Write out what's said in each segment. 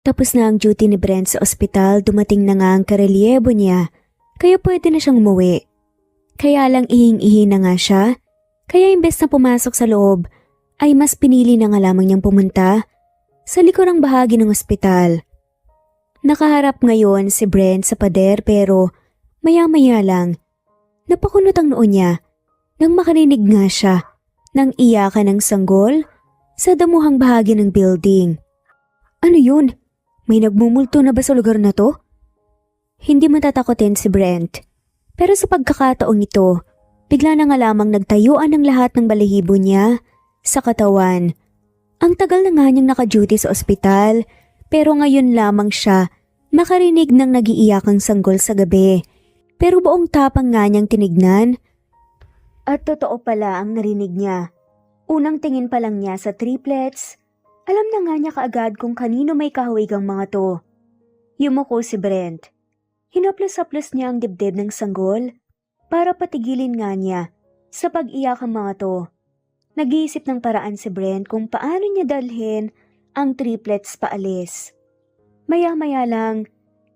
Tapos na ang duty ni Brent sa ospital, dumating na nga ang karelyebo niya, kaya pwede na siyang umuwi. Kaya lang ihing-ihi na nga siya, kaya imbes na pumasok sa loob, ay mas pinili na nga lamang niyang pumunta sa likurang bahagi ng ospital. Nakaharap ngayon si Brent sa pader pero maya-maya lang, napakunot ang noo niya nang makarinig nga siya ng iyakan ng sanggol sa damuhang bahagi ng building. Ano yun? May nagmumulto na ba sa lugar na to? Hindi matatakotin si Brent. Pero sa pagkakataong ito, bigla na nga lamang nagtayuan ng lahat ng balahibo niya sa katawan. Ang tagal na nga niyang naka-duty sa ospital, pero ngayon lamang siya makarinig ng nag-iiyakang sanggol sa gabi. Pero buong tapang nga niyang tinignan. At totoo pala ang narinig niya. Unang tingin pa lang niya sa triplets, alam na nga niya kaagad kung kanino may kahawigang mga to. Yumuko si Brent. Hinaplos-haplos niya ang dibdib ng sanggol para patigilin nga niya sa pag-iyak ang mga to. Nag-iisip ng paraan si Brent kung paano niya dalhin ang triplets paalis. Maya-maya lang,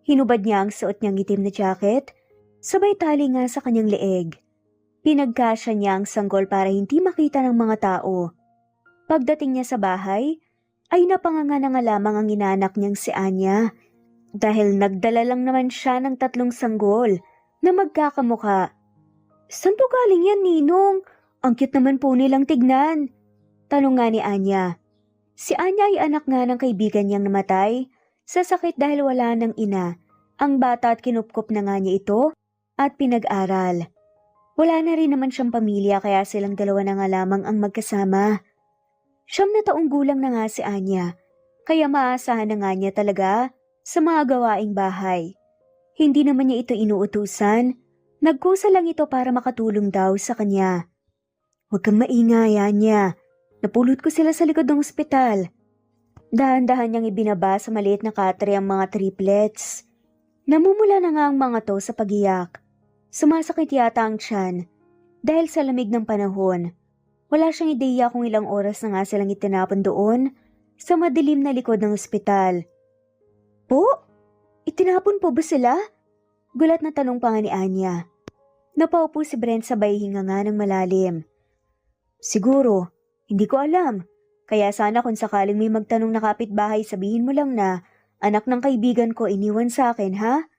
hinubad niya ang suot niyang itim na jacket, sabay tali nga sa kanyang leeg. Pinagkasya niya ang sanggol para hindi makita ng mga tao. Pagdating niya sa bahay, ay napanganga na nga lamang ang inanak niyang si Anya. Dahil nagdala lang naman siya ng 3 sanggol na magkakamukha. Saan po galing yan, Ninong? Ang cute naman po nilang tignan. Tanong nga ni Anya. Si Anya ay anak nga ng kaibigan niyang namatay sa sakit dahil wala ng ina. Ang bata at kinupkop na nga niya ito at pinag-aral. Wala na rin naman siyang pamilya kaya silang dalawa na nga lamang ang magkasama. 9 na taong gulang na nga si Anya, kaya maasahan na nga niya talaga sa mga gawaing bahay. Hindi naman niya ito inuutusan, nagkusa lang ito para makatulong daw sa kanya. Huwag kang maingay, Anya. Napulot ko sila sa likod ng ospital. Dahan-dahan niyang ibinaba sa maliit na katre ang mga triplets. Namumula na nga ang mga to sa pagiyak. Sumasakit yata ang tiyan dahil sa lamig ng panahon. Wala siyang ideya kung ilang oras na nga silang itinapon doon sa madilim na likod ng ospital. Po? Itinapon po ba sila? Gulat na tanong pa nga ni Anya. Napaupo si Brent sabay hinga nga ng malalim. Siguro, hindi ko alam. Kaya sana kung sakaling may magtanong na kapitbahay sabihin mo lang na anak ng kaibigan ko iniwan sa akin, ha?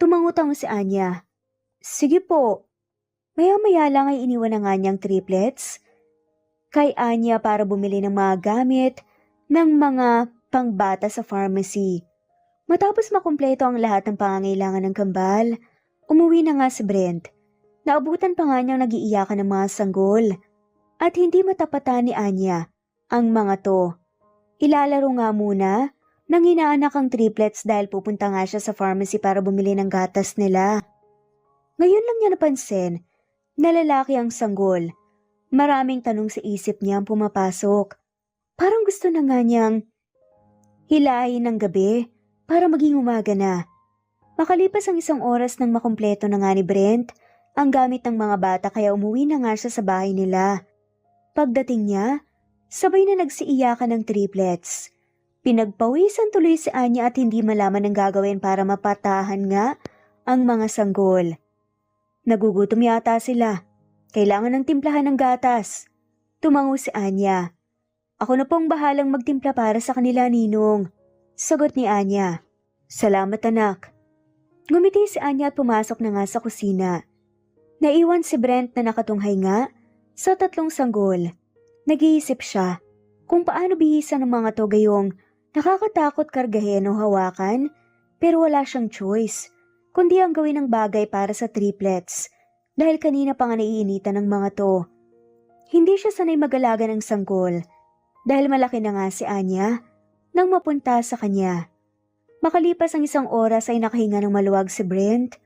Tumangutang si Anya. Sige po. Maya-maya lang ay iniwan na nga niyang triplets kay Anya para bumili ng mga gamit ng mga pangbata sa pharmacy. Matapos makumpleto ang lahat ng pangangailangan ng kambal, umuwi na nga si Brent. Naabutan pa nga niyang nag-iiyakan ng mga sanggol at hindi matapatan ni Anya ang mga to. Ilalaro nga muna nang hinaanak ang triplets dahil pupunta nga siya sa pharmacy para bumili ng gatas nila. Ngayon lang niya napansin na lalaki ang sanggol. Maraming tanong sa isip niya ang pumapasok. Parang gusto na nga niyang hilahin ng gabi para maging umaga na. Makalipas ang 1 oras nang makumpleto na nga ni Brent ang gamit ng mga bata kaya umuwi na nga siya sa bahay nila. Pagdating niya, sabay na nagsiiyakan ng triplets. Pinagpawisan tuloy si Anya at hindi malaman ang gagawin para mapatahan nga ang mga sanggol. Nagugutom yata sila. Kailangan ng timplahan ng gatas. Tumango si Anya. Ako na pong bahalang magtimpla para sa kanila, Ninong. Sagot ni Anya. Salamat, anak. Ngumiti si Anya at pumasok na nga sa kusina. Naiwan si Brent na nakatunghay nga sa 3 sanggol. Nag-iisip siya kung paano bihisan ng mga to gayong nakakatakot kargahin o hawakan pero wala siyang choice kundi ang gawin ng bagay para sa triplets dahil kanina pa nga naiinitan ng mga to. Hindi siya sanay mag-alaga ng sanggol dahil malaki na nga si Anya nang mapunta sa kanya. Makalipas ang 1 oras ay nakahinga ng maluwag si Brent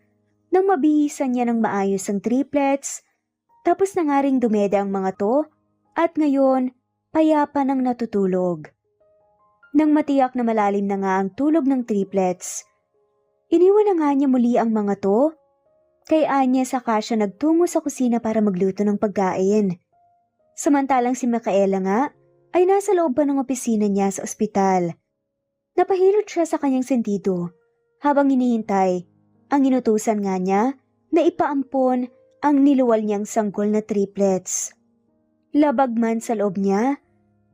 nang mabihisan niya ng maayos ang triplets tapos na nga ring dumeda ang mga to at ngayon payapa nang natutulog. Nang matiyak na malalim na nga ang tulog ng triplets, iniwan na nga niya muli ang mga to. Kay Anya saka siya nagtungo sa kusina para magluto ng pagkain. Samantalang si Micaela nga ay nasa loob pa ng opisina niya sa ospital. Napahilot siya sa kanyang sentido. Habang hinihintay, ang inutusan nga niya na ipaampon ang niluwal niyang sanggol na triplets. Labag man sa loob niya,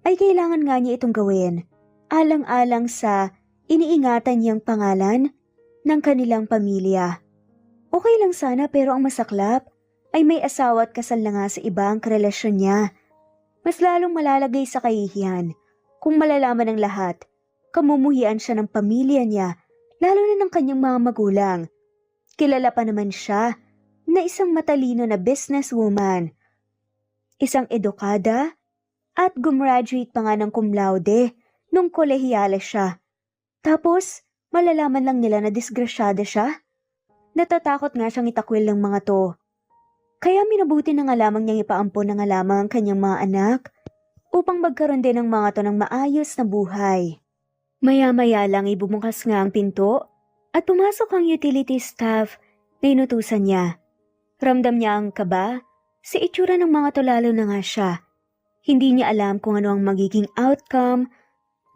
ay kailangan nga niya itong gawin, alang-alang sa iniingatan niyang pangalan ng kanilang pamilya. Okay lang sana pero ang masaklap ay may asawa at kasal na nga sa iba ang karelasyon niya. Mas lalong malalagay sa kahihiyan kung malalaman ng lahat, kamumuhian siya ng pamilya niya, lalo na ng kanyang mga magulang. Kilala pa naman siya na isang matalino na businesswoman, isang edukada at gumraduate pa nga ng cum laude nung kolehiyale siya. Tapos, malalaman lang nila na disgrasyada siya. Natatakot nga siyang itakwil ng mga to. Kaya minabuti na nga lamang niyang ipaampon na nga lamang ang kanyang mga anak upang magkaroon din ng mga to ng maayos na buhay. Maya-maya lang ibumukas nga ang pinto at pumasok ang utility staff na inutusan niya. Ramdam niya ang kaba sa itsura ng mga to, lalo na nga siya. Hindi niya alam kung ano ang magiging outcome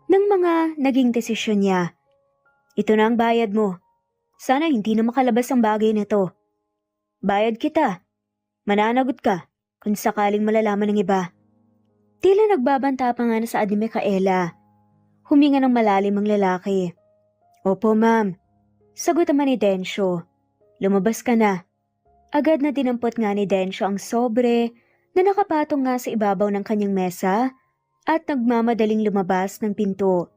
ng mga naging desisyon niya. Ito na ang bayad mo. Sana hindi na makalabas ang bagay na to. Bayad kita. Mananagot ka kung sakaling malalaman ng iba. Tila nagbabanta pa nga na sa ni Micaela. Huminga ng malalim ang lalaki. Opo, ma'am. Sagot naman ni Densyo. Lumabas ka na. Agad na dinampot nga ni Densyo ang sobre na nakapatong nga sa ibabaw ng kanyang mesa at nagmamadaling lumabas ng pinto.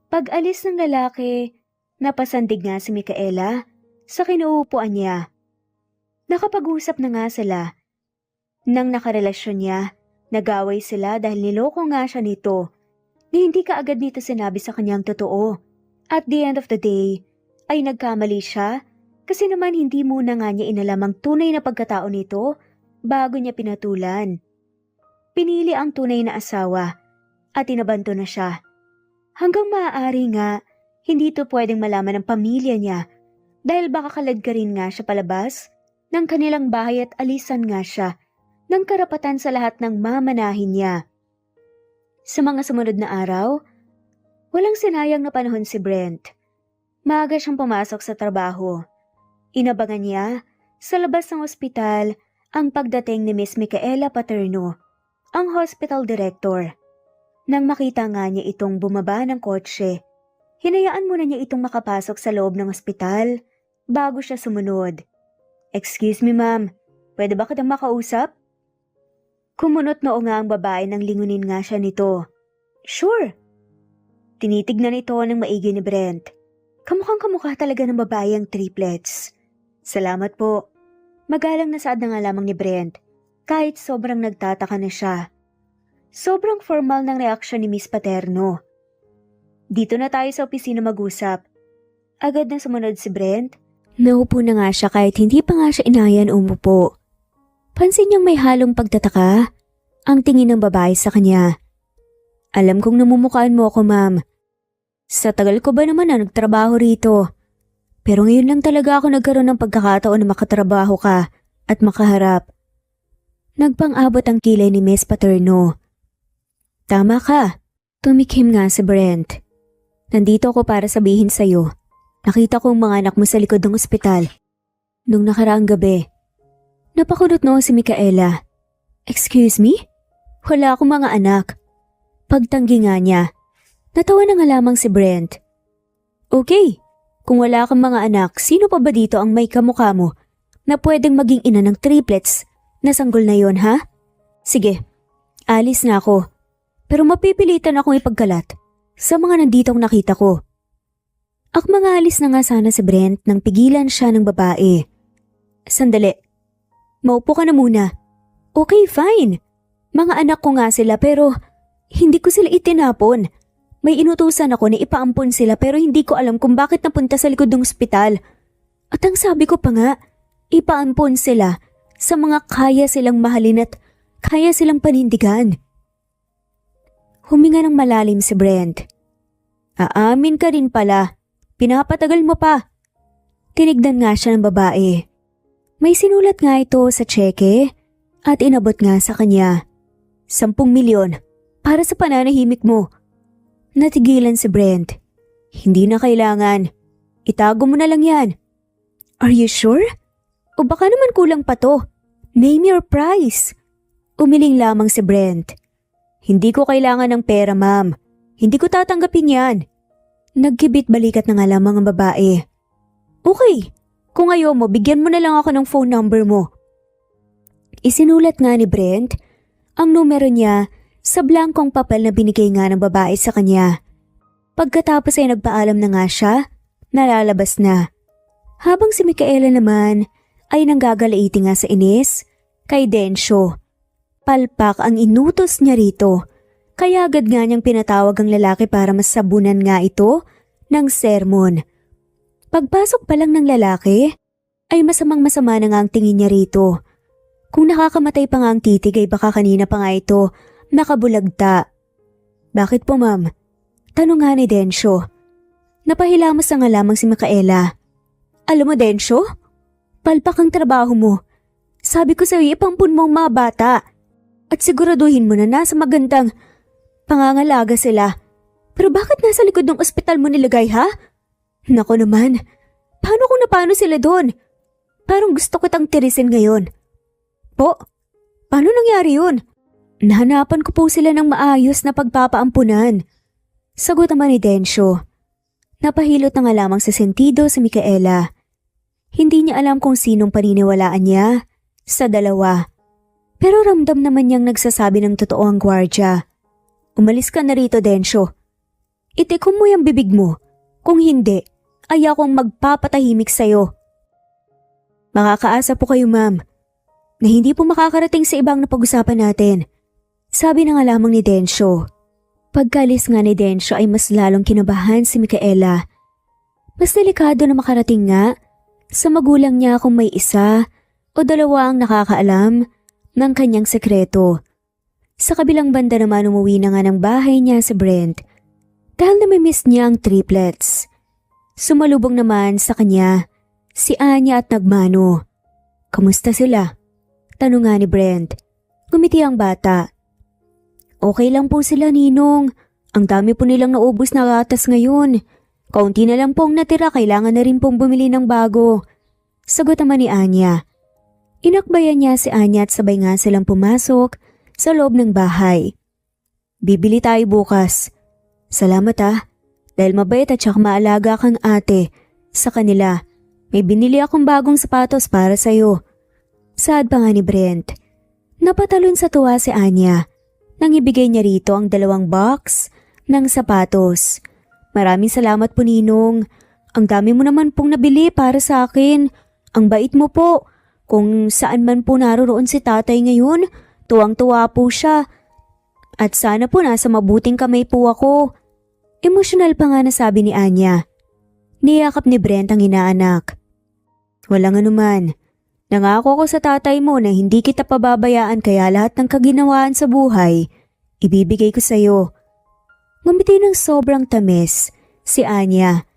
Pag-alis ng lalaki, napasandig nga si Micaela sa kinuupuan niya. Nakapag-usap na nga sila. Nang nakarelasyon niya, nagaway sila dahil niloko nga siya nito na hindi kaagad nito sinabi sa kanyang totoo. At the end of the day, ay nagkamali siya kasi naman hindi muna nga niya inalam ang tunay na pagkatao nito bago niya pinatulan. Pinili ang tunay na asawa at inabanto na siya. Hanggang maaari nga, hindi ito pwedeng malaman ng pamilya niya dahil baka kaladkarin nga siya palabas ng kanilang bahay at alisan nga siya ng karapatan sa lahat ng mamanahin niya. Sa mga sumunod na araw, walang sinayang na panahon si Brent. Maaga siyang pumasok sa trabaho. Inabangan niya sa labas ng ospital ang pagdating ni Miss Micaela Paterno, ang hospital director. Nang makita nga niya itong bumaba ng kotse, hinayaan muna niya itong makapasok sa loob ng ospital bago siya sumunod. Excuse me, ma'am. Pwede ba kitang makausap? Kumunot noo nga ang babae nang lingunin nga siya nito. Sure. Tinitignan ito ng maigi ni Brent. Kamukhang kamukha talaga ng babae ang triplets. Salamat po. Magalang na saad na nga lamang ni Brent, kahit sobrang nagtataka na siya. Sobrang formal ng reaksyon ni Miss Paterno. Dito na tayo sa opisina mag-usap. Agad na sumunod si Brent. Naupo na nga siya kahit hindi pa nga siya inayan umupo. Pansin niyang may halong pagtataka ang tingin ng babae sa kanya. Alam kong namumukhaan mo ako, ma'am. Sa tagal ko ba naman na nagtrabaho rito? Pero ngayon lang talaga ako nagkaroon ng pagkakataon na makatrabaho ka at makaharap. Nagpang-abot ang kilay ni Miss Paterno. Tama ka. Tumikhim nga si Brent. Nandito ako para sabihin sa'yo. Nakita ko ang mga anak mo sa likod ng ospital. Nung nakaraang gabi. Napakunot noon si Micaela. Excuse me? Wala akong mga anak. Pagtanggi nga niya. Natawa na nga lamang si Brent. Okay, kung wala kang mga anak, sino pa ba dito ang may kamukha mo na pwedeng maging ina ng triplets na sanggol na yon, ha? Sige, alis na ako. Pero mapipilitan akong ipagkalat sa mga nanditong nakita ko. Mga alis na nga sana si Brent nang pigilan siya ng babae. Sandali. Maupo ka na muna. Okay, fine. Mga anak ko nga sila pero hindi ko sila itinapon. May inutusan ako na ipaampon sila pero hindi ko alam kung bakit napunta sa likod ng ospital. At ang sabi ko pa nga, ipaampon sila sa mga kaya silang mahalin at kaya silang panindigan. Huminga ng malalim si Brent. Aamin ka rin pala. Pinapatagal mo pa. Tinignan nga siya ng babae. May sinulat nga ito sa tseke at inabot nga sa kanya. 10 milyon para sa pananahimik mo. Natigilan si Brent. Hindi na kailangan. Itago mo na lang yan. Are you sure? O baka naman kulang pa to. Name your price. Umiling lamang si Brent. Hindi ko kailangan ng pera, ma'am. Hindi ko tatanggapin yan. Nagkibit balikat na nga lamang ang babae. Okay, kung ayaw mo, bigyan mo na lang ako ng phone number mo. Isinulat nga ni Brent ang numero niya sa blankong papel na binigay nga ng babae sa kanya. Pagkatapos ay nagpaalam na nga siya, nalalabas na. Habang si Micaela naman ay nanggagalaiti nga sa inis kay Densyo. Palpak ang inutos niya rito, kaya agad nga niyang pinatawag ang lalaki para masabunan nga ito ng sermon. Pagpasok pa lang ng lalaki, ay masamang-masama na nga ang tingin niya rito. Kung nakakamatay pa nga ang titig ay baka kanina pa nga ito nakabulagta. Bakit po, ma'am? Tanong nga ni Densyo. Napahilamos na nga lamang si Micaela. Alam mo, Densyo? Palpak ang trabaho mo. Sabi ko sa'yo, ipampun mo ang mga bata. At siguraduhin mo na nasa magandang pangangalaga sila. Pero bakit nasa likod ng ospital mo nilagay, ha? Nako naman, paano sila doon? Parang gusto ko tang tirisin ngayon. Po, paano nangyari yun? Nahanapan ko po sila ng maayos na pagpapaampunan. Sagot naman ni Densyo. Napahilot na nga lamang sa sentido si Micaela. Hindi niya alam kung sinong paniniwalaan niya sa dalawa. Pero ramdam naman niyang nagsasabi ng totoo ang gwardya. Umalis ka na rito, Densyo. Itikom mo yung bibig mo. Kung hindi, ay akong magpapatahimik sa'yo. Makakaasa po kayo, ma'am, na hindi po makakarating sa ibang napag-usapan natin. Sabi na nga lamang ni Densyo. Pagkalis nga ni Densyo ay mas lalong kinabahan si Micaela. Mas delikado na makarating nga sa magulang niya kung may isa o dalawa ang nakakaalam ng kanyang sekreto. Sa kabilang banda naman umuwi na nga ng bahay niya si Brent dahil namimiss niya ang triplets. Sumalubong naman sa kanya si Anya at Nagmano. Kamusta sila? Tanong nga ni Brent. Ngumiti ang bata. Okay lang po sila, Ninong. Ang dami po nilang naubos na gatas ngayon. Kaunti na lang pong natira, kailangan na rin pong bumili ng bago. Sagot naman ni Anya. Inakbayan niya si Anya at sabay nga silang pumasok sa loob ng bahay. Bibili tayo bukas. Salamat dahil mabait at saka maalaga kang ate sa kanila. May binili akong bagong sapatos para sa'yo. Saad pa nga ni Brent. Napatalon sa tuwa si Anya nang ibigay niya rito ang 2 box ng sapatos. Maraming salamat po, Ninong. Ang dami mo naman pong nabili para sa akin. Ang bait mo po. Kung saan man po naroon si tatay ngayon, tuwang-tuwa po siya. At sana po nasa mabuting kamay po ako. Emosyonal pa nga nasabi ni Anya. Niyakap ni Brent ang inaanak. Walang anuman. Nangako ko sa tatay mo na hindi kita pababayaan kaya lahat ng kaginawaan sa buhay, ibibigay ko sa'yo. Ngumiti ng sobrang tamis si Anya.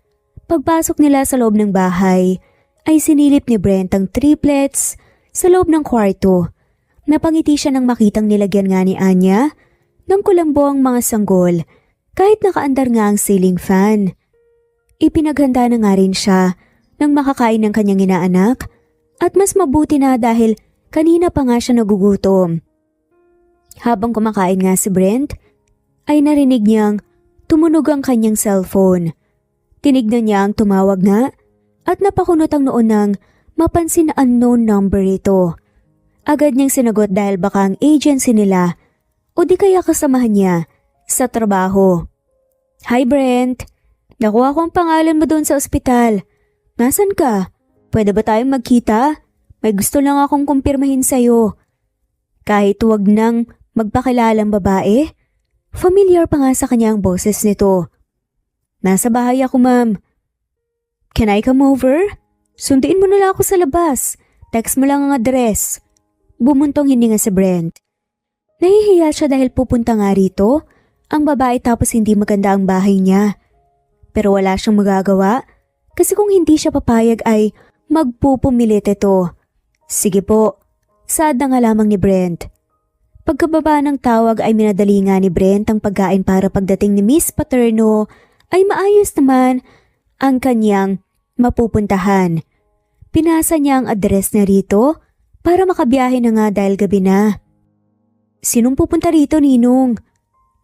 Pagpasok nila sa loob ng bahay, ay sinilip ni Brent ang triplets sa loob ng kwarto. Napangiti siya nang makitang nilagyan nga ni Anya ng kulambo ang mga sanggol kahit nakaandar nga ang ceiling fan. Ipinaghanda na nga rin siya nang makakain ng kanyang inaanak at mas mabuti na dahil kanina pa nga siya nagugutom. Habang kumakain nga si Brent, ay narinig niyang tumunog ang kanyang cellphone. Tinignan niya ang tumawag nga at napakunot ang noon ng mapansin na unknown number ito. Agad niyang sinagot dahil baka ang agency nila o di kaya kasamahan niya sa trabaho. Hi Brent, nakuha ko ang pangalan mo doon sa ospital. Nasaan ka? Pwede ba tayong magkita? May gusto lang akong kumpirmahin sa'yo. Kahit huwag nang magpakilalang babae, familiar pa nga sa kanya ang boses nito. Nasa bahay ako, ma'am. Can I come over? Sunduin mo na lang ako sa labas. Text mo lang ang address. Bumuntong hininga si Brent. Nahihiya siya dahil pupunta nga rito ang babae tapos hindi maganda ang bahay niya. Pero wala siyang magagawa kasi kung hindi siya papayag ay magpupumilit ito. Sige po, saad na nga lamang ni Brent. Pagkababa ng tawag ay minadali nga ni Brent ang pagkain para pagdating ni Miss Paterno ay maayos naman ang kanyang mapupuntahan. Pinasa niya ang address niya rito para makabiyahe na nga dahil gabi na. Sinong pupunta rito, Ninong?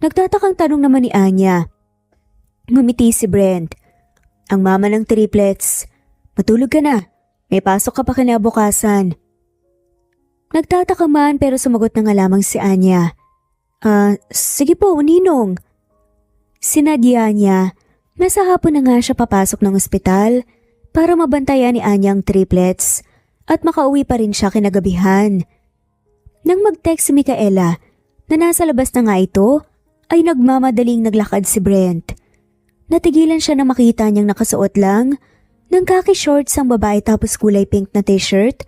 Nagtatakang tanong naman ni Anya. Ngumiti si Brent. Ang mama ng triplets. Matulog ka na. May pasok ka pa kinabukasan. Nagtataka man pero sumagot na nga lamang si Anya. Sige po, Ninong. Sinadya niya na sa hapon na nga siya papasok ng ospital para mabantayan ni Anya ang triplets at makauwi pa rin siya kinagabihan. Nang mag-text si Micaela na nasa labas na nga ito, ay nagmamadaling naglakad si Brent. Natigilan siya na makita niyang nakasuot lang ng khaki shorts ang babae tapos kulay pink na t-shirt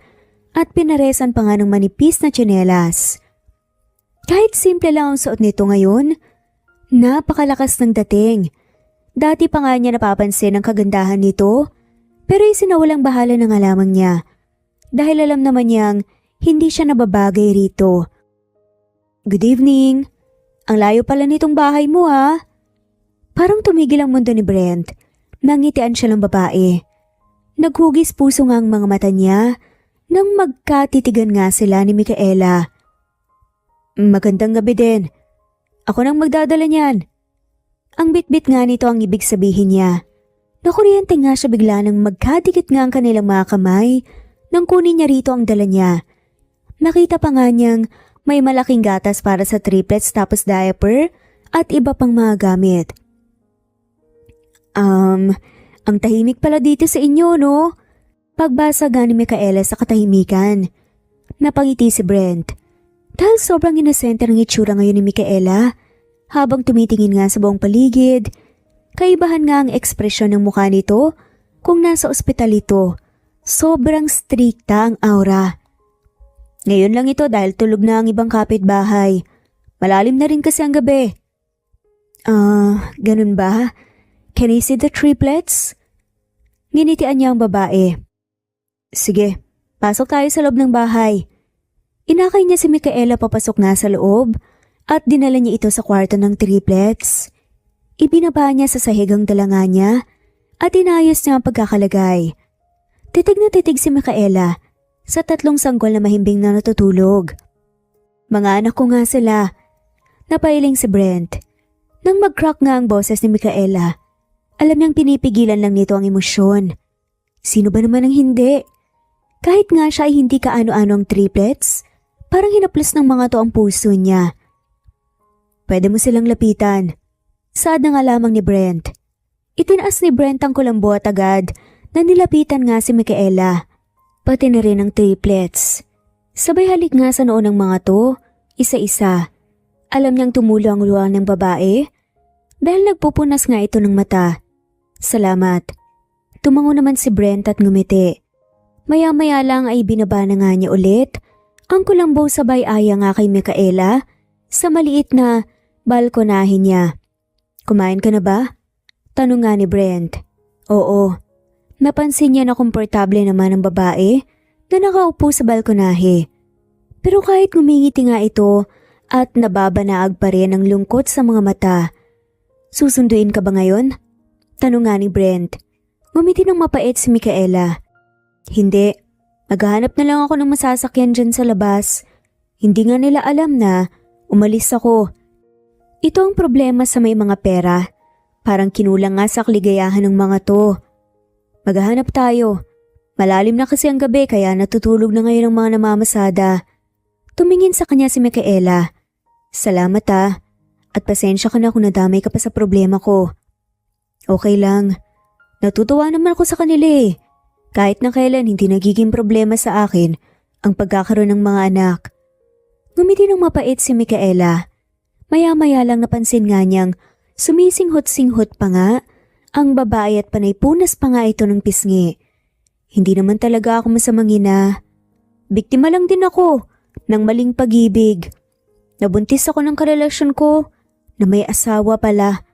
at pinaresan pa nga ng manipis na tsinelas. Kahit simple lang ang suot nito ngayon, napakalakas ng dating. Dati pa nga niya napapansin ang kagandahan nito, pero isinawalang bahala na nga lamang niya dahil alam naman niyang hindi siya nababagay rito. Good evening. Ang layo pala nitong bahay mo ha. Parang tumigil ang mundo ni Brent. Nangitian siya ng babae. Naghugis puso nga ang mga mata niya nang magkatitigan nga sila ni Micaela. Magandang gabi din. Ako nang magdadala niyan. Ang bitbit nga nito ang ibig sabihin niya. Nakuryente nga siya bigla nang magkadikit nga ang kanilang mga kamay nang kunin niya rito ang dala niya. Nakita pa nga niyang may malaking gatas para sa triplets tapos diaper at iba pang mga gamit. Ang tahimik pala dito sa inyo, no? Pagbasa nga ni Micaela sa katahimikan. Napangiti si Brent. Dahil sobrang inosente ng itsura ngayon ni Micaela, habang tumitingin nga sa buong paligid, kaibahan nga ang ekspresyon ng mukha nito kung nasa ospital ito. Sobrang strikta ang aura. Ngayon lang ito dahil tulog na ang ibang kapitbahay. Malalim na rin kasi ang gabi. Ganun ba? Can I see the triplets? Nginitian niya ang babae. Sige, pasok tayo sa loob ng bahay. Inakay niya si Micaela papasok na sa loob at dinala niya ito sa kwarto ng triplets. Ibinaba niya sa sahig ang dalanga niya at inayos niya ang pagkakalagay. Titig na titig si Micaela sa tatlong sanggol na mahimbing na natutulog. Mga anak ko nga sila. Napailing si Brent. Nang mag-crack nga ang boses ni Micaela, alam niyang pinipigilan lang nito ang emosyon. Sino ba naman ang hindi? Kahit nga siya ay hindi kaano-ano ang triplets, parang hinaplos ng mga to ang puso niya. Pwede mo silang lapitan. Saad na nga lamang ni Brent. Itinaas ni Brent ang kulambo at agad na nilapitan nga si Micaela, pati na rin ang triplets. Sabay halik nga sa noon ng mga to, isa-isa. Alam niyang tumulo ang luha ng babae dahil nagpupunas nga ito ng mata. Salamat. Tumango naman si Brent at ngumiti. Maya-maya lang ay binaba na nga niya ulit ang kulambo sabay aya nga kay Micaela sa maliit na balkonahin niya. Kumain ka na ba? Tanong nga ni Brent. Oo. Napansin niya na komportable naman ang babae na nakaupo sa balkonahe. Pero kahit ngumingiti nga ito at nababanaag pa rin ang lungkot sa mga mata. Susunduin ka ba ngayon? Tanong nga ni Brent. Ngumiti ng mapait si Micaela. Hindi. Maghahanap na lang ako ng masasakyan dyan sa labas. Hindi nga nila alam na umalis ako. Ito ang problema sa may mga pera. Parang kinulang nga sa kaligayahan ng mga to. Maghahanap tayo. Malalim na kasi ang gabi kaya natutulog na ngayon ang mga namamasada. Tumingin sa kanya si Micaela. Salamat at pasensya ka na kung nadamay ka pa sa problema ko. Okay lang. Natutuwa naman ako sa kanila eh. Kahit na kailan hindi nagiging problema sa akin ang pagkakaroon ng mga anak. Ngumiti ng mapait si Micaela. Maya-maya lang napansin nga niyang sumisinghot-singhot pa nga ang babae at panay-punas pa nga ito ng pisngi. Hindi naman talaga ako masamang ina. Biktima lang din ako ng maling pag-ibig. Nabuntis ako ng karelasyon ko na may asawa pala.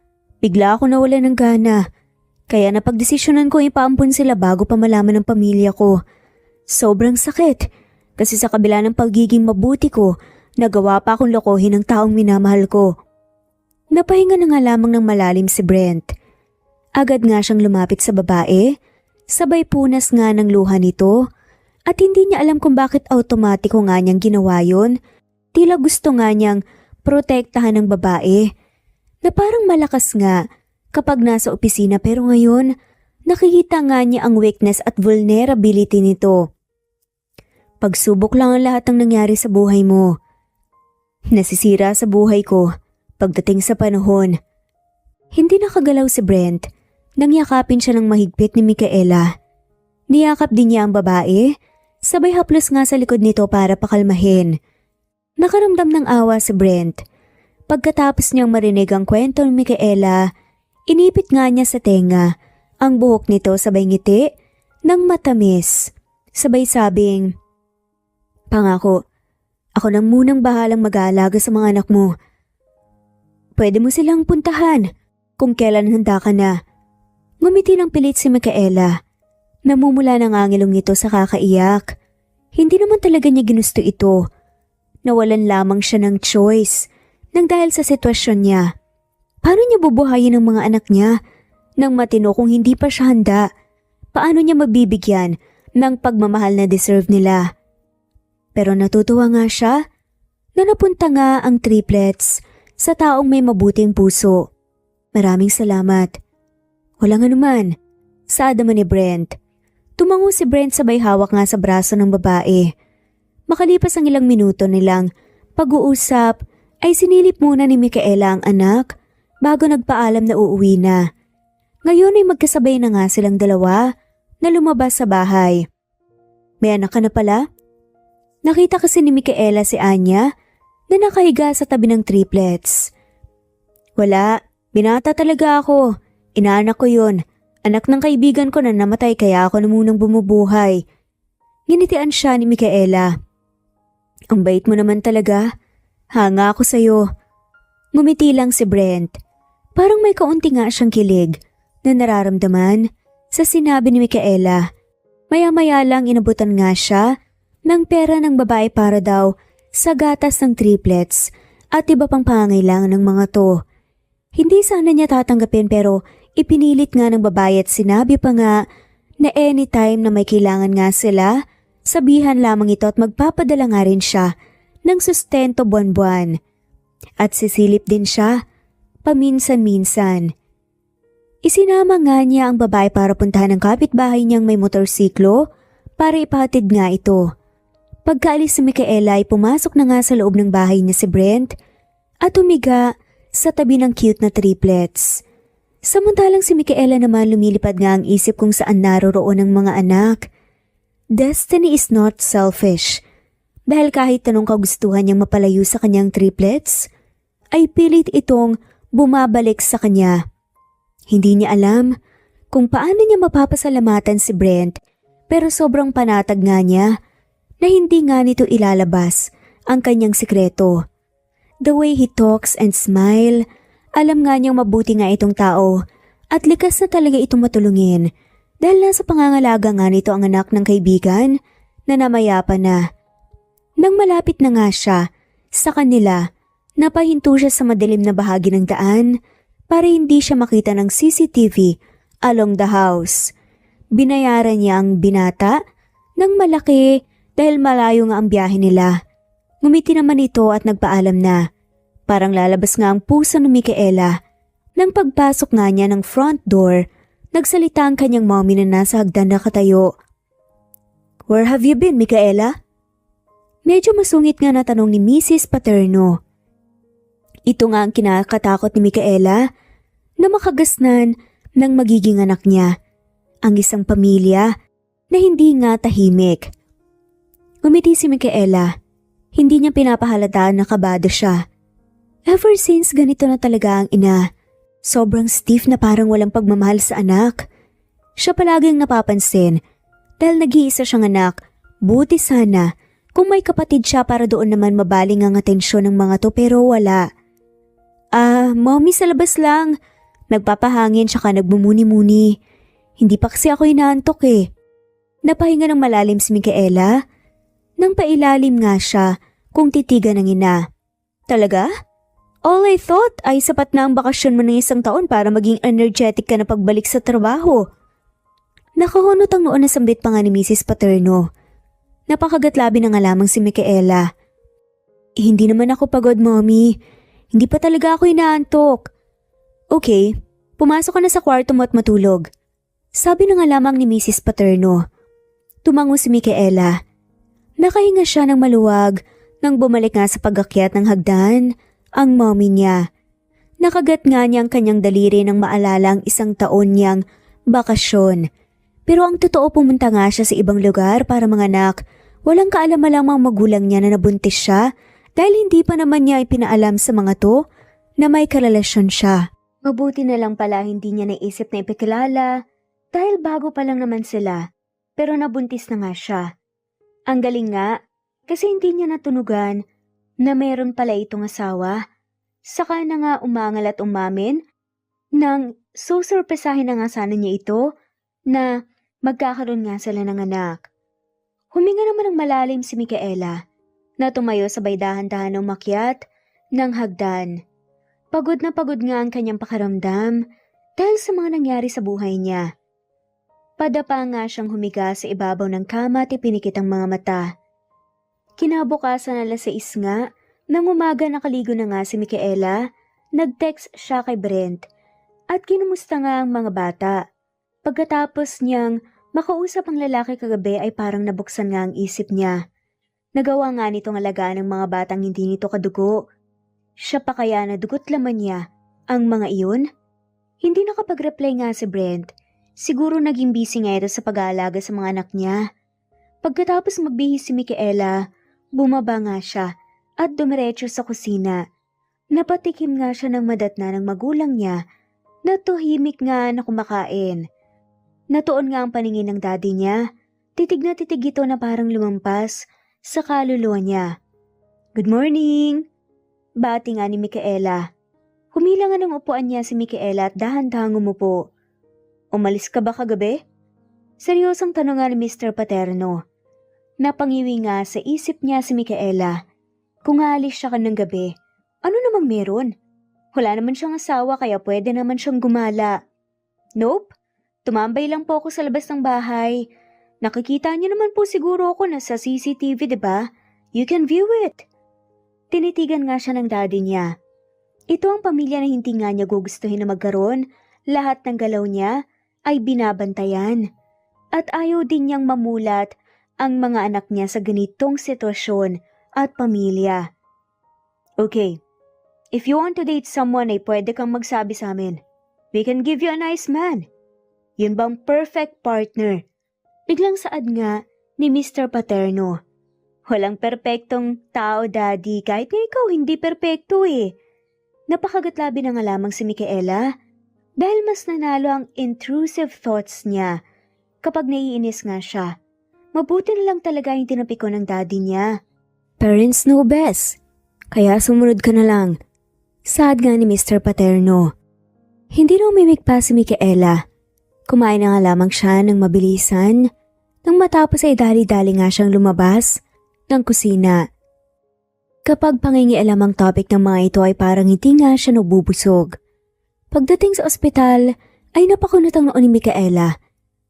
Bigla ako nawala ng gana. Kaya napagdesisyonan ko ipaampun sila bago pa malaman ng pamilya ko. Sobrang sakit kasi sa kabila ng pagiging mabuti ko, nagawa pa akong lokohin ng taong minamahal ko. Napahinga na nga lamang ng malalim si Brent. Agad nga siyang lumapit sa babae, sabay punas nga ng luha nito at hindi niya alam kung bakit automatiko nga niyang ginawa yun. Tila gusto nga niyang protektahan ng babae na parang malakas nga kapag nasa opisina pero ngayon nakikita nga niya ang weakness at vulnerability nito. Pagsubok lang ang lahat ng nangyari sa buhay mo. Nasisira sa buhay ko pagdating sa panahon. Hindi nakagalaw si Brent nang yakapin siya ng mahigpit ni Micaela. Niyakap din niya ang babae, sabay haplos nga sa likod nito para pakalmahin. Nakaramdam ng awa si Brent. Pagkatapos niyang marinig ang kwento ni Micaela, inipit nga niya sa tenga ang buhok nito sabay ngiti ng matamis. Sabay sabing, "Pangako, ako nang munang bahalang mag-aalaga sa mga anak mo. Pwede mo silang puntahan kung kailan handa ka na." Ngumiti ng pilit si Micaela. Namumula ng angilong ito sa kakaiyak. Hindi naman talaga niya ginusto ito. Nawalan lamang siya ng choice nang dahil sa sitwasyon niya. Paano niya bubuhayin ang mga anak niya nang matino kung hindi pa siya handa? Paano niya mabibigyan ng pagmamahal na deserve nila? Pero natutuwa nga siya na napunta nga ang triplets sa taong may mabuting puso. Maraming salamat. Walang anuman, saad naman ni Brent. Tumango si Brent sabay hawak nga sa braso ng babae. Makalipas ang ilang minuto nilang pag-uusap ay sinilip muna ni Micaela ang anak bago nagpaalam na uuwi na. Ngayon ay magkasabay na nga silang dalawa na lumabas sa bahay. "May anak ka na pala?" Nakita kasi ni Micaela si Anya na nakahiga sa tabi ng triplets. "Wala, binata talaga ako. Inaanak ko yun. Anak ng kaibigan ko na namatay kaya ako na munang bumubuhay." Nginitian siya ni Micaela. "Ang bait mo naman talaga. Hanga ako sa'yo." Ngumiti lang si Brent. Parang may kaunti nga siyang kilig na nararamdaman sa sinabi ni Micaela. Maya-maya lang inabutan nga siya ng pera ng babae para daw sa gatas ng triplets at iba pang pangangailangan ng mga to. Hindi sana niya tatanggapin pero ipinilit nga ng babae at sinabi pa nga na anytime na may kailangan nga sila, sabihan lamang ito at magpapadala nga rin siya ng sustento buwan-buwan. At sisilip din siya paminsan-minsan. Isinama nga niya ang babae para puntahan ang kapitbahay niyang may motorsiklo para ipahatid nga ito. Pagkaalis si Micaela ay pumasok na nga sa loob ng bahay niya si Brent at humiga sa tabi ng cute na triplets. Samantalang si Micaela naman lumilipad nga ang isip kung saan naroroon ang mga anak. Destiny is not selfish. Dahil kahit anong kagustuhan niyang mapalayo sa kanyang triplets, ay pilit itong bumabalik sa kanya. Hindi niya alam kung paano niya mapapasalamatan si Brent pero sobrang panatag nga niya na hindi nga nito ilalabas ang kanyang sikreto. The way he talks and smile, alam nga niyang mabuti nga itong tao at likas na talaga itong matulungin dahil nasa pangangalaga nga nito ang anak ng kaibigan na namayapa na. Nang malapit na nga siya sa kanila, napahinto siya sa madilim na bahagi ng daan para hindi siya makita ng CCTV along the house. Binayaran niya ang binata ng malaki dahil malayo nga ang biyahe nila. Ngumiti naman ito at nagpaalam na. Parang lalabas nga ang puso ni Micaela. Nang pagpasok nga niya ng front door, nagsalita ang kanyang mommy na nasa hagdan na katayo. "Where have you been, Micaela?" Medyo masungit nga na tanong ni Mrs. Paterno. Ito nga ang kinakatakot ni Micaela na makagasnan ng magiging anak niya, ang isang pamilya na hindi nga tahimik. Ngumiti si Micaela. Hindi niya pinapahalataan na kabado siya. Ever since ganito na talaga ang ina. Sobrang stiff na parang walang pagmamahal sa anak. Siya palaging napapansin dahil nag-iisa siyang anak. Buti sana kung may kapatid siya para doon naman mabaling ang atensyon ng mga to pero wala. Mommy sa labas lang. Nagpapahangin tsaka nagmumuni-muni. Hindi pa kasi ako inaantok eh. Napahinga ng malalim si Micaela. Nang pailalim nga siya kung titigan ng ina. Talaga? All I thought ay sapat na ang bakasyon mo ng 1 taon para maging energetic ka na pagbalik sa trabaho. Nakahunot ang noon na sambit pa nga ni Mrs. Paterno. Napakagatlabi na nga lamang si Micaela. Hindi naman ako pagod, Mommy. Hindi pa talaga ako inaantok. Okay, pumasok ka na sa kwarto mo at matulog. Sabi na nga lamang ni Mrs. Paterno. Tumango si Micaela. Nakahinga siya ng maluwag nang bumalik nga sa pag-akyat ng hagdan ang mommy niya. Nakagat nga niya ang kanyang daliri nang maalala ang 1 taon niyang bakasyon. Pero ang totoo pumunta nga siya sa ibang lugar para manganak. Walang kaalam-alam ang magulang niya na nabuntis siya dahil hindi pa naman niya ipinaalam sa mga to na may karelasyon siya. Mabuti na lang pala hindi niya naisip na ipakilala dahil bago pa lang naman sila. Pero nabuntis na nga siya. Ang galing nga kasi hindi niya natunugan na meron pala itong asawa. Saka na nga umangal at umamin nang susurpresahin na nga sana niya ito na magkakaroon nga sila ng anak. Huminga naman ng malalim si Micaela na tumayo sabay dahan-dahan umakyat ng hagdan. Pagod na pagod nga ang kanyang pakaramdam dahil sa mga nangyari sa buhay niya. Padapa nga siyang humiga sa ibabaw ng kama at ipinikit ang mga mata. Kinabukasan alas 6 nga, nang umaga nakaligo na nga si Micaela, nag-text siya kay Brent at kinumusta nga ang mga bata. Pagkatapos niyang makausap ang lalaki kagabi ay parang nabuksan nga ang isip niya. Nagawa nga nitong alagaan ng mga batang hindi nito kadugo. Siya pa kaya na dugot laman niya ang mga iyon? Hindi nakapag-reply nga si Brent. Siguro naging busy nga ito sa pag-aalaga sa mga anak niya. Pagkatapos magbihis si Micaela, bumaba nga siya at dumiretso sa kusina. Napatikim nga siya ng madatna ng magulang niya na tuhimik nga na kumakain. Natuon nga ang paningin ng daddy niya. Titig na titig ito na parang lumampas sa kaluluwa niya. Good morning! Bati nga ni Micaela. Humila nga ng upuan niya si Micaela at dahan-dahang umupo. Umalis ka ba kagabi? Seryosong tanong nga ni Mr. Paterno. Napangiwi nga sa isip niya si Micaela. Kung aalis siya ng gabi, ano namang meron? Wala naman siyang asawa kaya pwede naman siyang gumala. Nope, tumambay lang po ako sa labas ng bahay. Nakikita niyo naman po siguro ako na sa CCTV, diba? You can view it. Tinitigan nga siya ng daddy niya. Ito ang pamilya na hindi nga niya gugustuhin na magkaroon. Lahat ng galaw niya ay binabantayan. At ayaw din niyang mamulat ang mga anak niya sa ganitong sitwasyon at pamilya. Okay, if you want to date someone ay pwede kang magsabi sa amin. We can give you a nice man. Yun bang perfect partner? Biglang saad nga ni Mr. Paterno. Walang perpektong tao, daddy, kahit nga ikaw hindi perpekto eh. Napakagatlabi na nga lamang si Micaela dahil mas nanalo ang intrusive thoughts niya kapag naiinis nga siya. Mabuti na lang talaga yung tinapi ko ng daddy niya. Parents know best, kaya sumunod ka na lang. Saad nga ni Mr. Paterno. Hindi na umimik pa si Micaela. Kumain na nga lamang siya ng mabilisan nang matapos ay dali-dali nga siyang lumabas ng kusina. Kapag pangingialam ang topic ng mga ito ay parang hindi nga siya nabubusog. Pagdating sa ospital ay napakunot ang noo ni Micaela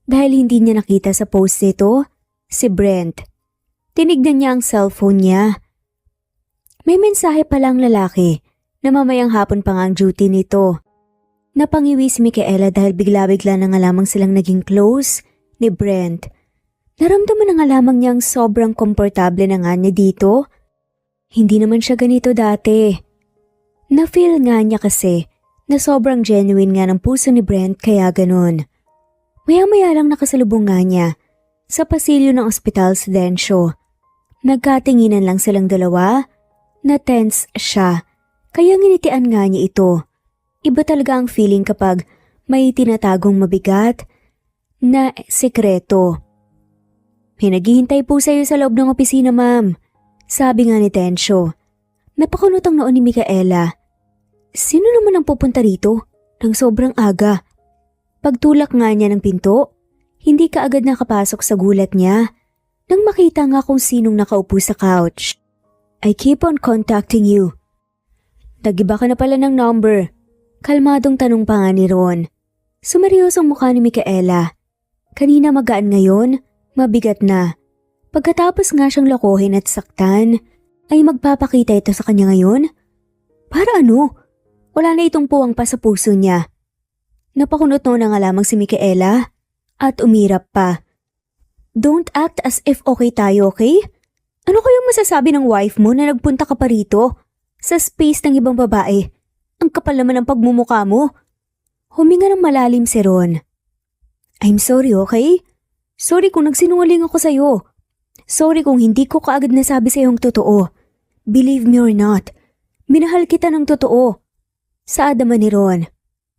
dahil hindi niya nakita sa post nito si Brent. Tinignan niya ang cellphone niya. May mensahe palang lalaki na mamayang hapon pa nga ang duty nito. Napangiwi si Micaela dahil bigla-bigla na nga lamang silang naging close ni Brent. Naramdaman na nga lamang niyang sobrang komportable na nga niya dito. Hindi naman siya ganito dati. Na-feel nga niya kasi na sobrang genuine nga ng puso ni Brent kaya ganun. Maya-maya lang nakasalubong nga niya sa pasilyo ng ospital sa Densyo. Nagkatinginan lang silang dalawa, na tense siya, kaya nginitian nga niya ito. Iba talaga ang feeling kapag may tinatagong mabigat na sekreto. Pinaghihintay po sa iyo sa loob ng opisina, ma'am. Sabi nga ni Tensyo. Napakunot ang noon ni Micaela. Sino naman ang pupunta rito nang sobrang aga? Pagtulak nga niya ng pinto, hindi kaagad nakapasok sa gulat niya nang makita nga kung sinong nakaupo sa couch. I keep on contacting you. Nag-iba ka na pala ng number. Kalmadong tanong pa nga ni Ron. Sumeryosong mukha ni Micaela. Kanina magaan ngayon, mabigat na. Pagkatapos nga siyang lokohin at saktan, ay magpapakita ito sa kanya ngayon? Para ano? Wala na itong puwang pa sa puso niya. Napakunot na nga lamang si Micaela at umirap pa. Don't act as if okay tayo, okay? Ano kayong masasabi ng wife mo na nagpunta ka pa rito? Sa space ng ibang babae. Ang kapal naman ng pagmumukha mo. Huminga ng malalim si Ron. I'm sorry, okay? Sorry kung nagsinungaling ako sa'yo. Sorry kung hindi ko kaagad nasabi sa'yo ang totoo. Believe me or not, minahal kita ng totoo. Saad naman ni Ron.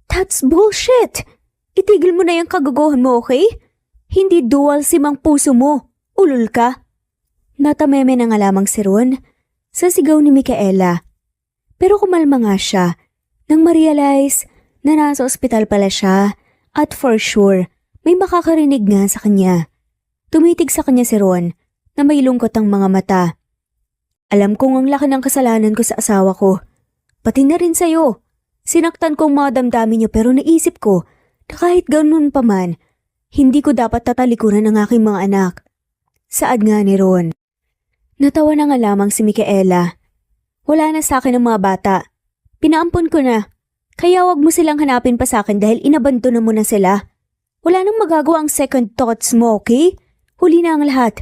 That's bullshit! Itigil mo na yung kagagohan mo, okay? Hindi dual sim ang puso mo. Ulol ka. Natameme na nga lamang si Ron sa sigaw ni Micaela. Pero kumalma nga siya nang ma-realize na nasa ospital pala siya at for sure may makakarinig nga sa kanya. Tumitig sa kanya si Ron na may lungkot ang mga mata. Alam kong ang laki ng kasalanan ko sa asawa ko. Pati na rin sa'yo. Sinaktan kong mga damdamin niyo pero naisip ko na kahit ganun pa man, hindi ko dapat tatalikuran ang aking mga anak. Saad nga ni Ron. Natawa na nga lamang si Micaela. Wala na sa akin ang mga bata. Pinaampon ko na. Kaya wag mo silang hanapin pa sa akin dahil inabandona mo na sila. Wala nang magagawa ang second thoughts mo, okay? Huli na ang lahat.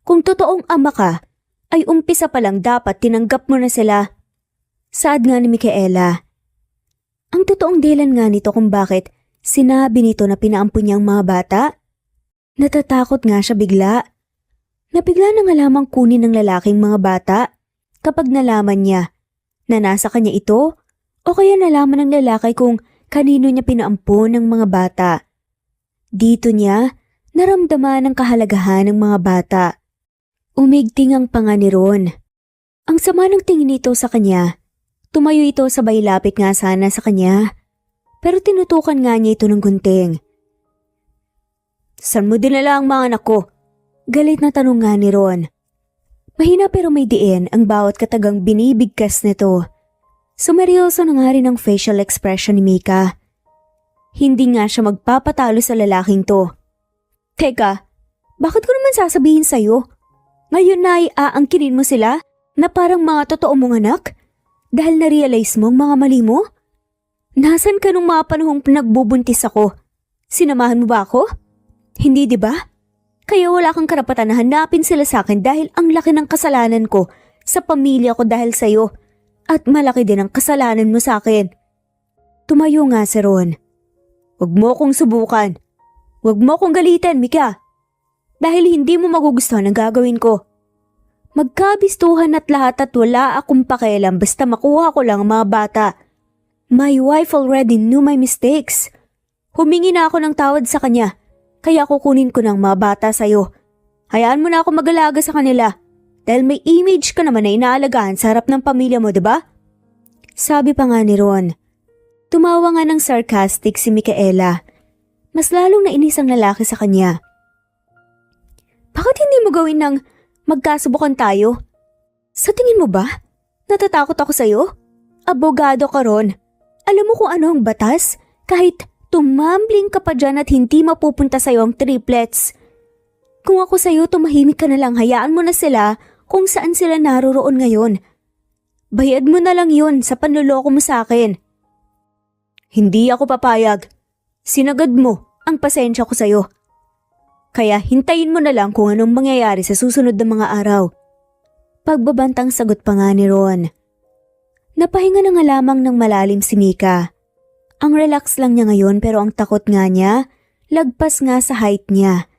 Kung totoong ama ka, ay umpisa pa lang dapat tinanggap mo na sila. Saad nga ni Micaela. Ang totoong dahilan nga nito kung bakit sinabi nito na pinaampon niya ang mga bata. Natatakot nga siya bigla. Nabigla na nga lamang kunin ng lalaking mga bata kapag nalaman niya na nasa kanya ito o kaya nalaman ng lalaki kung kanino niya pinaampon ng mga bata. Dito niya naramdaman ang kahalagahan ng mga bata. Umigting ang panga ni Ron. Ang sama ng tingin nito sa kanya. Tumayo ito sabay lapit nga sana sa kanya. Pero tinutukan nga niya ito ng gunting. Saan mo dinala ang mga anak ko? Galit na tanong nga ni Ron. Mahina pero may diin ang bawat katagang binibigkas nito. Sumeryoso na nga rin ang facial expression ni Mika. Hindi nga siya magpapatalo sa lalaking to. Teka, bakit ko naman sasabihin sa'yo? Ngayon na ay aangkinin mo sila na parang mga totoo mong anak? Dahil na-realize mo ang mga mali mo? Nasaan ka nung mga panahong nagbubuntis ako? Sinamahan mo ba ako? Hindi, di ba? Kaya wala kang karapatan na hanapin sila sa akin dahil ang laki ng kasalanan ko sa pamilya ko dahil sa'yo. At malaki din ang kasalanan mo sa akin. Tumayo nga si Ron. Huwag mo akong subukan. Huwag mo akong galitan, Mika. Dahil hindi mo magugustuhan ang gagawin ko. Magkabistuhan at lahat at wala akong pakialam basta makuha ko lang ang mga bata. My wife already knew my mistakes. Humingi na ako ng tawad sa kanya. Kaya kukunin ko ng mga bata sa'yo. Hayaan mo na ako mag-alaga sa kanila. Dahil may image ka naman na inaalagaan sa harap ng pamilya mo, diba? Sabi pa nga ni Ron. Tumawa nga ng sarcastic si Micaela. Mas lalong nainis ang lalaki sa kanya. Bakit hindi mo gawin ng magkasubukan tayo? Sa tingin mo ba? Natatakot ako sa'yo? Abogado ka Ron. Alam mo kung ano ang batas? Kahit tumambling ka pa dyan at hindi mapupunta sa'yo ang triplets. Kung ako sa'yo, tumahimik ka na lang. Hayaan mo na sila kung saan sila naroroon ngayon. Bayad mo na lang yun sa panloloko mo sa akin. Hindi ako papayag. Sinagad mo ang pasensya ko sa'yo. Kaya hintayin mo na lang kung anong mangyayari sa susunod na mga araw. Pagbabantang sagot pa nga ni Ron. Napahinga na nga lamang ng malalim si Mika. Ang relax lang niya ngayon pero ang takot nga niya, lagpas nga sa height niya.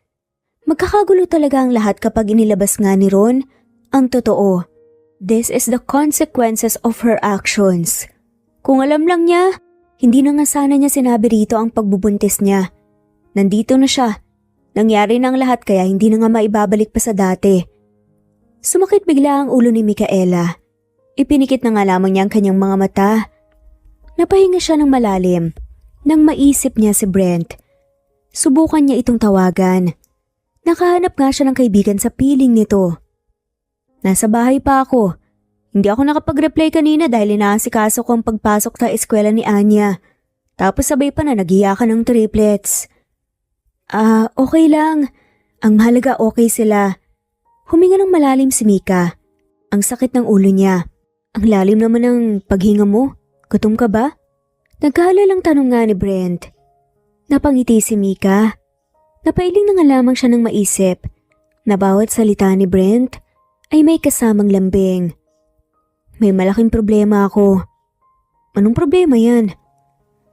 Magkakagulo talaga ang lahat kapag inilabas nga ni Ron ang totoo. This is the consequences of her actions. Kung alam lang niya, hindi na nga sana niya sinabi rito ang pagbubuntis niya. Nandito na siya. Nangyari na ang lahat kaya hindi na nga maibabalik pa sa dati. Sumakit bigla ang ulo ni Micaela. Ipinikit na nga lamang niya ang kanyang mga mata. Napahinga siya ng malalim nang maisip niya si Brent. Subukan niya itong tawagan. Nakahanap nga siya ng kaibigan sa piling nito. Nasa bahay pa ako. Hindi ako nakapag-reply kanina dahil inaasikaso ko ang pagpasok sa eskwela ni Anya. Tapos sabay pa na nag-iyakan ng triplets. Okay lang. Ang mahalaga okay sila. Huminga ng malalim si Mika. Ang sakit ng ulo niya. Ang lalim naman ng paghinga mo. Gutom ka ba? Nagkahalalang tanong nga ni Brent. Napangiti si Mika. Napailing na nga lamang siya ng maisip na bawat salita ni Brent ay may kasamang lambing. May malaking problema ako. Anong problema yan?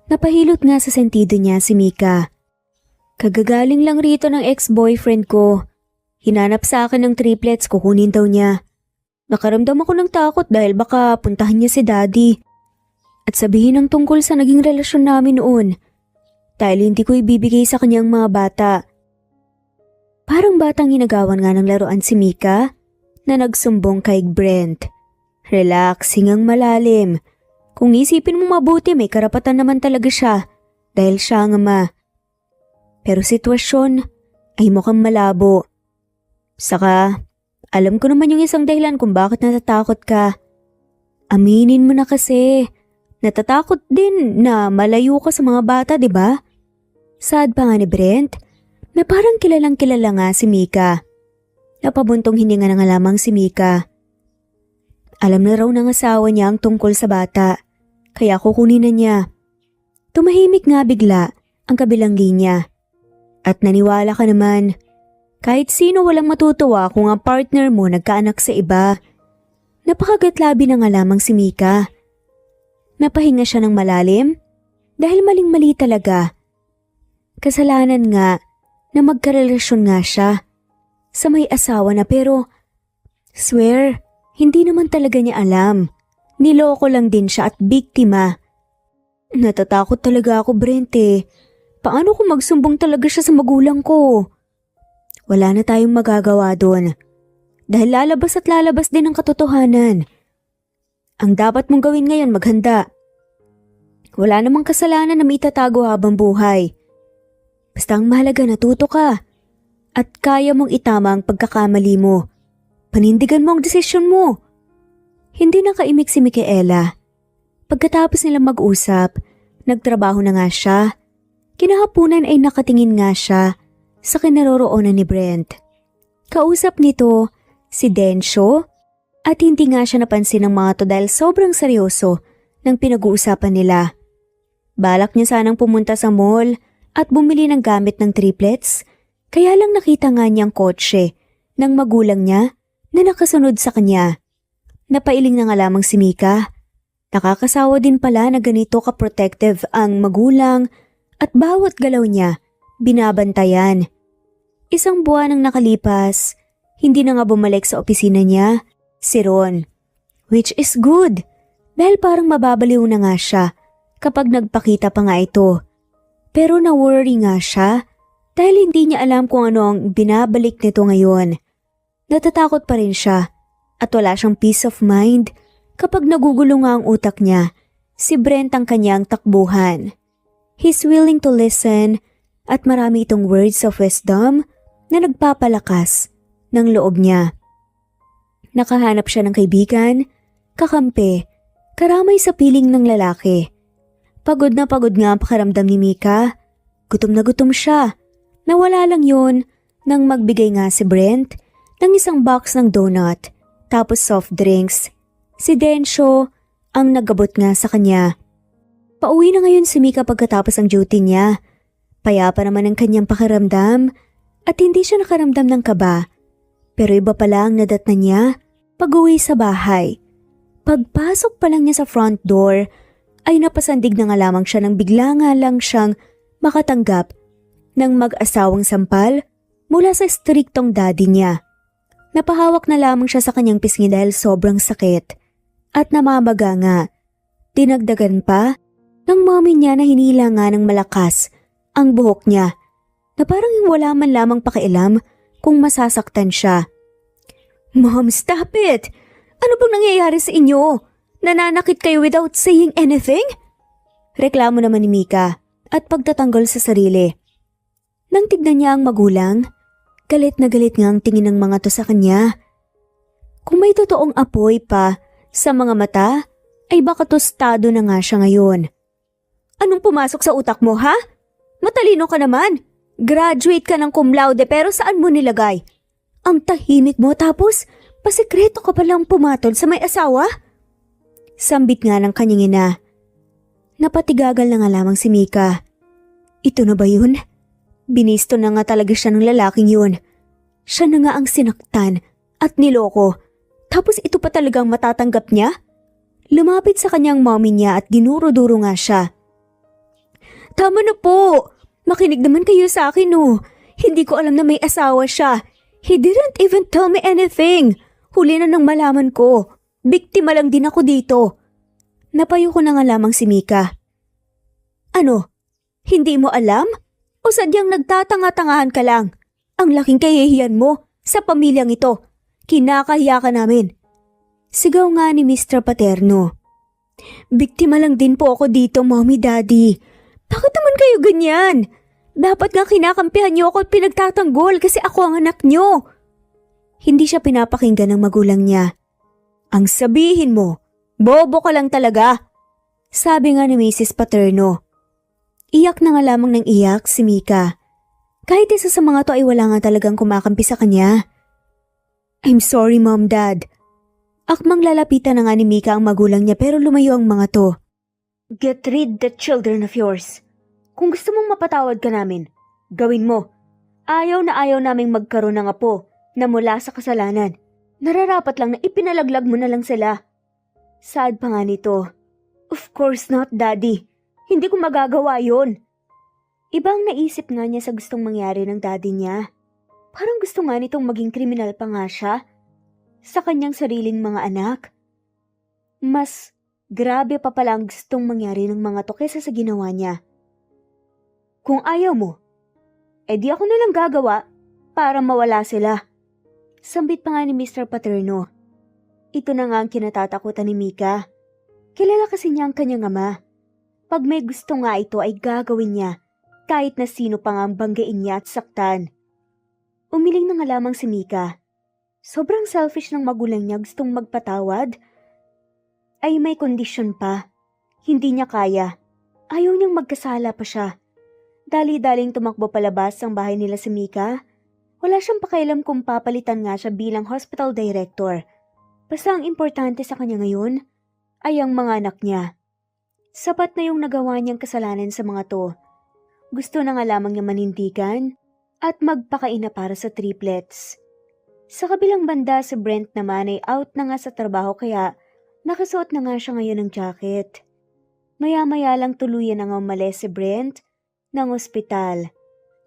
Napahilot nga sa sentido niya si Mika. Kagagaling lang rito ng ex-boyfriend ko. Hinanap sa akin ng triplets, kukunin daw niya. Nakaramdam ako ng takot dahil baka puntahan niya si Daddy. At sabihin ang tungkol sa naging relasyon namin noon. Dahil hindi ko ibibigay sa kanyang mga bata. Parang batang inagawan nga ng laruan si Mika na nagsumbong kay Brent. Relax, hingang malalim. Kung isipin mo mabuti, may karapatan naman talaga siya dahil siya ang ama. Pero sitwasyon ay mukhang malabo. Saka, alam ko naman yung isang dahilan kung bakit natatakot ka. Aminin mo na kasi. Natatakot din na malayo ka sa mga bata, di ba? Sad pa nga ni Brent na parang kilalang kilala nga si Mika. Napabuntong hininga na nga lamang si Mika. Alam na raw ng asawa niya ang tungkol sa bata, kaya kukunin na niya. Tumahimik nga bigla ang kabilang linya. At naniwala ka naman, kahit sino walang matutuwa kung ang partner mo nagkaanak sa iba. Napakagatlabi na nga lamang si Mika. Napahinga siya ng malalim dahil maling-mali talaga. Kasalanan nga na magkarelasyon nga siya sa may asawa na pero swear, hindi naman talaga niya alam. Niloko lang din siya at biktima. Natatakot talaga ako, Brent eh. Paano kung magsumbong talaga siya sa magulang ko? Wala na tayong magagawa doon. Dahil lalabas at lalabas din ang katotohanan. Ang dapat mong gawin ngayon maghanda. Wala namang kasalanan na may itatago habang buhay. Basta ang mahalaga natuto ka. At kaya mong itama ang pagkakamali mo. Panindigan mo ang desisyon mo. Hindi nakaimik si Micaela. Pagkatapos nilang mag-usap, nagtrabaho na nga siya. Kinahapunan ay nakatingin nga siya sa kinaroroonan ni Brent. Kausap nito si Densyo at hindi nga siya napansin ng mga to dahil sobrang seryoso ng pinag-uusapan nila. Balak niya sanang pumunta sa mall at bumili ng gamit ng triplets, kaya lang nakita nga niyang kotse ng magulang niya na nakasunod sa kanya. Napailing na nga lamang si Mika. Nakakasawa din pala na ganito ka-protective ang magulang at bawat galaw niya binabantayan. Isang buwan ang nakalipas, hindi na nga bumalik sa opisina niya si Ron. Which is good dahil parang mababaliw na nga siya kapag nagpakita pa nga ito. Pero na-worry nga siya dahil hindi niya alam kung ano ang binabalik nito ngayon. Natatakot pa rin siya at wala siyang peace of mind kapag nagugulo nga ang utak niya. Si Brent ang kanyang takbuhan. He's willing to listen at marami itong words of wisdom na nagpapalakas ng loob niya. Nakahanap siya ng kaibigan, kakampi, karamay sa piling ng lalaki. Pagod na pagod nga ang pakiramdam ni Mika. Gutom na gutom siya. Nawala lang yun nang magbigay nga si Brent ng isang box ng donut, tapos soft drinks. Si Densyo ang nagabot nga sa kanya. Pauwi na ngayon si Mika pagkatapos ang duty niya. Payapa naman ang kanyang pakiramdam at hindi siya nakaramdam ng kaba. Pero iba pala ang nadatnan niya pag-uwi sa bahay. Pagpasok pa lang niya sa front door ay napasandig na nga lamang siya nang bigla nga lang siyang makatanggap ng mag-asawang sampal mula sa striktong daddy niya. Napahawak na lamang siya sa kanyang pisngi dahil sobrang sakit at namamaga nga. Dinagdagan pa ng mommy niya na hinila nga ng malakas ang buhok niya na parang wala man lamang pakialam kung masasaktan siya. Mom, stop it! Ano bang nangyayari sa inyo? Nananakit kayo without saying anything? Reklamo naman ni Mika at pagtatanggol sa sarili. Nang tignan niya ang magulang, galit na galit nga ang tingin ng mga to sa kanya. Kung may totoong apoy pa Sa mga mata, ay baka tostado na nga siya ngayon. Anong pumasok sa utak mo, ha? Matalino ka naman. Graduate ka ng cum laude pero saan mo nilagay? Ang tahimik mo tapos pasikreto ka palang pumatol sa may asawa? Sambit nga ng kanyang ina. Napatigagal na nga lamang si Mika. Ito na ba yun? Binisto na nga talaga siya ng lalaking yun. Siya na nga ang sinaktan at niloko. Tapos ito pa talagang matatanggap niya? Lumapit sa kanyang mommy niya at dinuro-duro nga siya. Tama na po! Makinig naman kayo sa akin oh. Hindi ko alam na may asawa siya. He didn't even tell me anything. Huli na nang malaman ko. Biktima lang din ako dito. Napayo ko na nga lamang si Mika. Ano? Hindi mo alam? O sadyang nagtatanga-tangahan ka lang? Ang laking kahihiyan mo sa pamilyang ito. Kinakahiya ka namin. Sigaw nga ni Mr. Paterno. Biktima lang din po ako dito, Mommy, Daddy. Bakit naman kayo ganyan? Dapat nga kinakampihan niyo ako at pinagtatanggol kasi ako ang anak niyo. Hindi siya pinapakinggan ng magulang niya. Ang sabihin mo, bobo ka lang talaga. Sabi nga ni Mrs. Paterno. Iyak na nga lamang ng iyak si Mika. Kahit isa sa mga to ay wala nga talagang kumakampi sa kanya. I'm sorry, Mom, Dad. Akmang lalapitan na nga ni Mika ang magulang niya pero lumayo ang mga to. Get rid the children of yours. Kung gusto mong mapatawad ka namin, gawin mo. Ayaw na ayaw naming magkaroon ng apo na mula sa kasalanan. Nararapat lang na ipinalaglag mo na lang sila. Sad pa nga nito. Of course not, Daddy. Hindi ko magagawa yon. Ibang naisip nga niya sa gustong mangyari ng daddy niya. Parang gusto nga nitong maging kriminal pa nga siya sa kanyang sariling mga anak. Mas grabe pa pala ang gustong mangyari ng mga to kaysa sa ginawa niya. Kung ayaw mo, edi ako na lang gagawa para mawala sila. Sambit pa nga ni Mr. Paterno. Ito na nga ang kinatatakutan ni Mika. Kilala kasi niya ang kanyang ama. Pag may gusto nga ito ay gagawin niya kahit na sino pa nga ang banggain niya at saktan. Umiling na nga lamang si Mika. Sobrang selfish ng magulang niya gustong magpatawad. Ay may kondisyon pa. Hindi niya kaya. Ayaw niyang magkasala pa siya. Dali-daling tumakbo palabas ang bahay nila si Mika. Wala siyang pakialam kung papalitan nga siya bilang hospital director. Basta ang importante sa kanya ngayon ay ang mga anak niya. Sapat na yung nagawa niyang kasalanan sa mga to. Gusto na nga lamang niya manindigan at magpakaina para sa triplets. Sa kabilang banda si Brent naman ay out na nga sa trabaho kaya nakasuot na nga siya ngayon ng jacket. Maya-maya lang tuluyan na nga umalis si Brent ng ospital.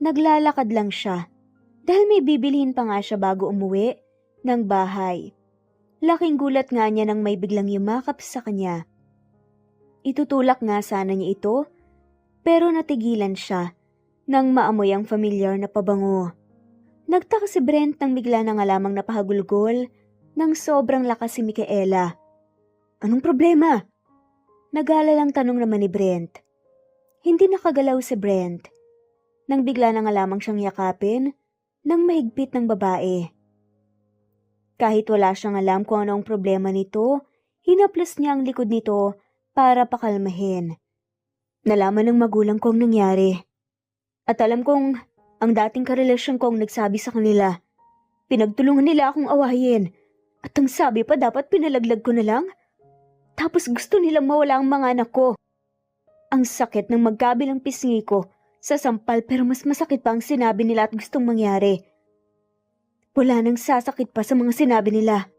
Naglalakad lang siya dahil may bibilhin pa nga siya bago umuwi ng bahay. Laking gulat nga niya nang may biglang yumakap sa kanya. Itutulak nga sana niya ito pero natigilan siya nang maamoy ang familiar na pabango. Nagtaka si Brent nang bigla na nga lamang napahagulgol ng sobrang lakas si Micaela. Anong problema? Nag-aalalang tanong naman ni Brent. Hindi nakagalaw si Brent nang bigla na nga lamang siyang yakapin ng mahigpit ng babae. Kahit wala siyang alam kung ano ang problema nito, hinaplos niya ang likod nito para pakalmahin. Nalaman ng magulang ko ang nangyari. At alam kong ang dating karelasyon ko ang nagsabi sa kanila. Pinagtulungan nila akong awayin. At ang sabi pa dapat pinalaglag ko na lang. Tapos gusto nilang mawala ang mga anak ko. Ang sakit ng magkabilang pisngi ko sa sampal pero mas masakit pa ang sinabi nila at gustong mangyari. Wala nang sasakit pa sa mga sinabi nila.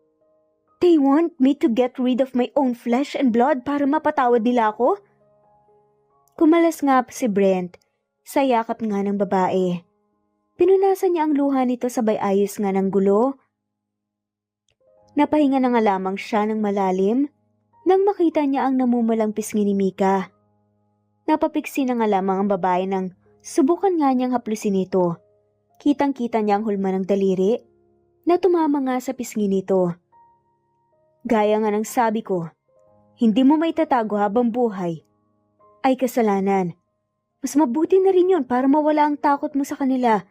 They want me to get rid of my own flesh and blood para mapatawad nila ako? Kumalas nga si Brent sa yakap nga ng babae. Pinunasan niya ang luha nito sabay ayos nga ng gulo. Napahinga na nga lamang siya ng malalim nang makita niya ang namumulang pisngi ni Mika. Napapiksi na nga lamang ang babae nang subukan nga niyang haplusin ito. Kitang-kita niya ang hulma ng daliri na tumama nga sa pisngi nito. Gaya nga ng sabi ko, hindi mo maitatago habang buhay ay kasalanan. Mas mabuti na rin yun para mawala ang takot mo sa kanila.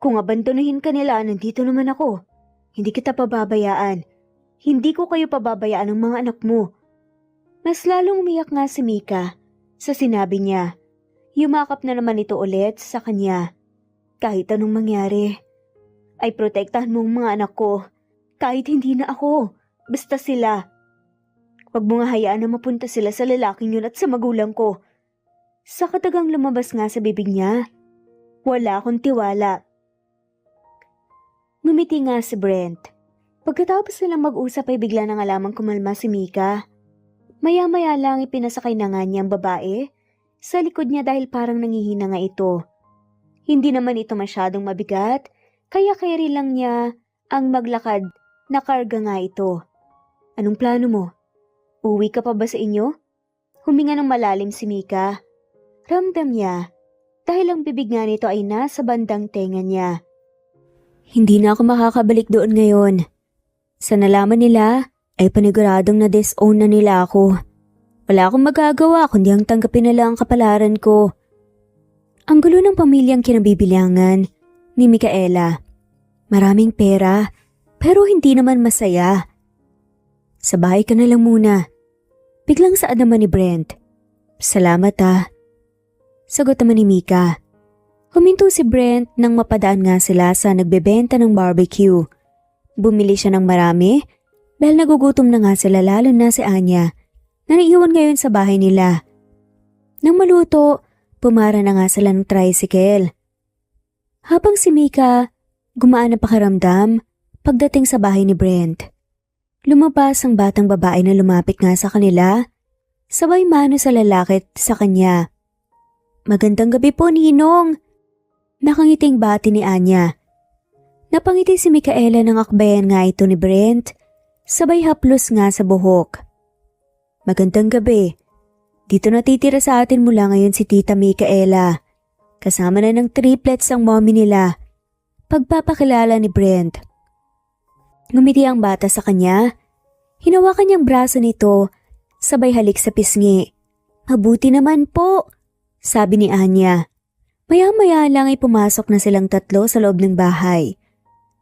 Kung abandonuhin ka nila, nandito naman ako. Hindi kita pababayaan. Hindi ko kayo pababayaan ng mga anak mo. Mas lalong umiyak nga si Mika sa sinabi niya. Yumakap na naman ito ulit sa kanya. Kahit anong mangyari, ay protektahan mo ang mga anak ko. Kahit hindi na ako, basta sila. Huwag mo nga hayaan na mapunta sila sa lalaking yun at sa magulang ko. Sa katagang lumabas nga sa bibig niya, wala akong tiwala. Ngumiti nga si Brent. Pagkatapos nilang mag-usap ay bigla nang alamang kumalma si Mika. Maya-maya lang ipinasakay na nga niya ang babae sa likod niya dahil parang nangihina nga ito. Hindi naman ito masyadong mabigat, kaya carry lang niya ang maglakad na karga nga ito. Anong plano mo? Uwi ka pa ba sa inyo? Huminga ng malalim si Mika. Ramdam niya dahil ang bibig nga nito ay nasa bandang tenga niya. Hindi na ako makakabalik doon ngayon. Sa nalaman nila ay paniguradong na disown na nila ako. Wala akong magagawa kundi ang tanggapin nila ang kapalaran ko. Ang gulo ng pamilyang kinabibilangan ni Micaela. Maraming pera pero hindi naman masaya. Sa bahay ka na lang muna. Biglang saad naman ni Brent. Salamat ah. Sagot naman ni Mika. Huminto si Brent nang mapadaan nga sila sa nagbebenta ng barbecue. Bumili siya ng marami dahil nagugutom na nga sila lalo na si Anya na naiwan ngayon sa bahay nila. Nang maluto, pumara na nga sila ng tricycle. Habang si Mika gumaan na pakiramdam pagdating sa bahay ni Brent. Lumabas ang batang babae na lumapit nga sa kanila, sabay mano sa lalaki sa kanya. Magandang gabi po, Ninong. Nakangiting bati ni Anya. Napangiti si Micaela nang akbayan nga ito ni Brent, sabay haplos nga sa buhok. Magandang gabi. Dito natitira sa atin mula ngayon si Tita Micaela. Kasama na ng triplets ang mommy nila. Pagpapakilala ni Brent. Ngumiti ang bata sa kanya. Hinawakan niyang braso nito, sabay halik sa pisngi. Mabuti naman po, sabi ni Anya. Maya-maya lang ay pumasok na silang tatlo sa loob ng bahay.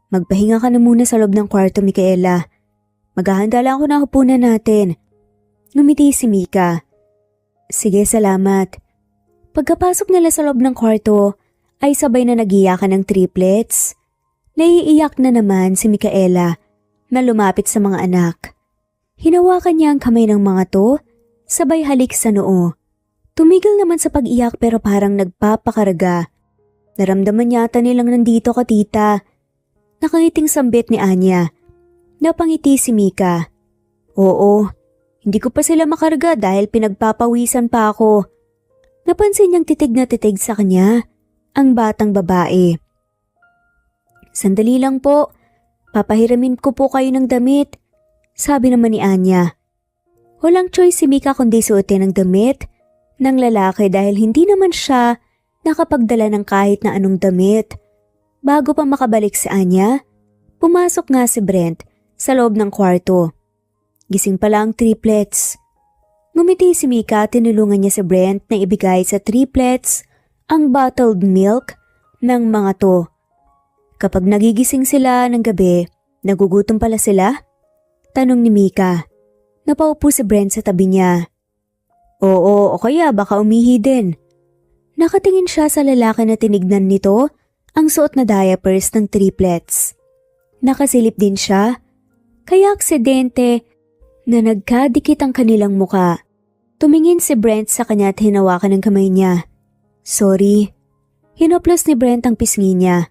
Magpahinga ka na muna sa loob ng kwarto, Micaela. Maghahanda lang ako ng hapunan natin. Ngumiti si Mika. Sige, salamat. Pagkapasok nila sa loob ng kwarto, ay sabay na nagiyakan ng triplets. Naiiyak na naman si Micaela na lumapit sa mga anak. Hinawakan niya ang kamay ng mga to, sabay halik sa noo. Tumigil naman sa pag-iyak pero parang nagpapakarga. Naramdaman yata nilang nandito ka, tita. Nakangiting sambit ni Anya. Napangiti si Mika. Oo, hindi ko pa sila makarga dahil pinagpapawisan pa ako. Napansin niyang titig na titig sa kanya ang batang babae. Sandali lang po, papahiramin ko po kayo ng damit, sabi naman ni Anya. Walang choice si Mika kundi suotin ang damit ng lalaki dahil hindi naman siya nakapagdala ng kahit na anong damit. Bago pa makabalik si Anya, pumasok nga si Brent sa loob ng kwarto. Gising pala ang triplets. Ngumiti si Mika at tinulungan niya si Brent na ibigay sa triplets ang bottled milk ng mga to. Kapag nagigising sila ng gabi, nagugutom pala sila? Tanong ni Mika. Napaupo si Brent sa tabi niya. Oo, o kaya baka umihi din. Nakatingin siya sa lalaki na tinignan nito ang suot na diapers ng triplets. Nakasilip din siya, kaya aksidente na nagkadikit ang kanilang muka. Tumingin si Brent sa kanya at hinawakan ang kamay niya. Sorry. Hinoplos ni Brent ang pisngi niya.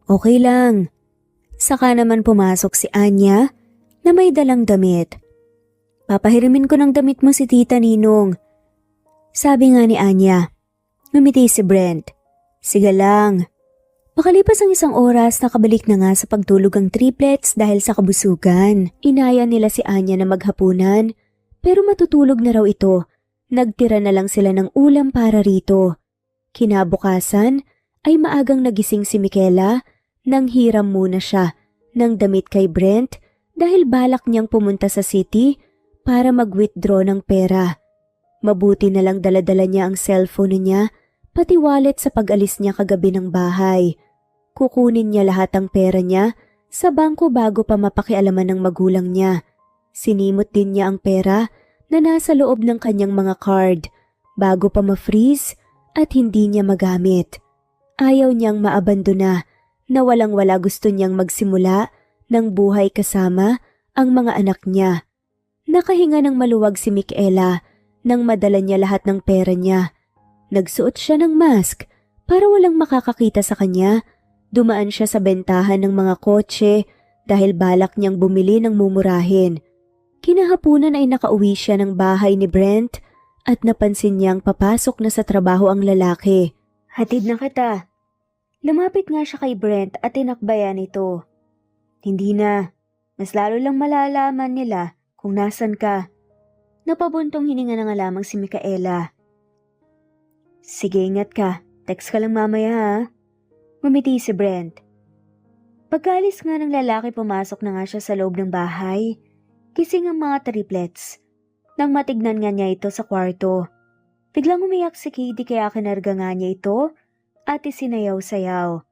Okay lang. Saka naman pumasok si Anya na may dalang damit. Papahirimin ko ng damit mo si Tita Ninong. Sabi nga ni Anya. Ngumiti si Brent. Sige lang. Makalipas ang isang oras, nakabalik na nga sa pagtulog ang triplets dahil sa kabusugan. Inaya nila si Anya na maghapunan, pero matutulog na raw ito. Nagtira na lang sila ng ulam para rito. Kinabukasan ay maagang nagising si Micaela nang hiram muna siya ng damit kay Brent dahil balak niyang pumunta sa city para mag-withdraw ng pera. Mabuti na lang daladala niya ang cellphone niya, pati wallet sa pag-alis niya kagabi ng bahay. Kukunin niya lahat ang pera niya sa bangko bago pa mapakialaman ng magulang niya. Sinimot din niya ang pera na nasa loob ng kanyang mga card bago pa ma-freeze at hindi niya magamit. Ayaw niyang maabandona na walang-wala gusto niyang magsimula ng buhay kasama ang mga anak niya. Nakahinga ng maluwag si Micaela nang madala niya lahat ng pera niya. Nagsuot siya ng mask para walang makakakita sa kanya. Dumaan siya sa bentahan ng mga kotse dahil balak niyang bumili ng mumurahin. Kinahapunan ay nakauwi siya ng bahay ni Brent at napansin niyang papasok na sa trabaho ang lalaki. "Hatid na kita." Lumapit nga siya kay Brent at tinakbayan ito. "Hindi na. Mas lalo lang malalaman nila kung nasan ka." Napabuntong hininga na nga lamang si Micaela. "Sige, ingat ka. Text ka lang mamaya ha." Ngumiti si Brent. Pagkaalis nga ng lalaki, pumasok na nga siya sa loob ng bahay. Gising ang mga triplets. Nang matignan nga niya ito sa kwarto, biglang umiyak si Katie kaya kinarga nga niya ito at isinayaw-sayaw.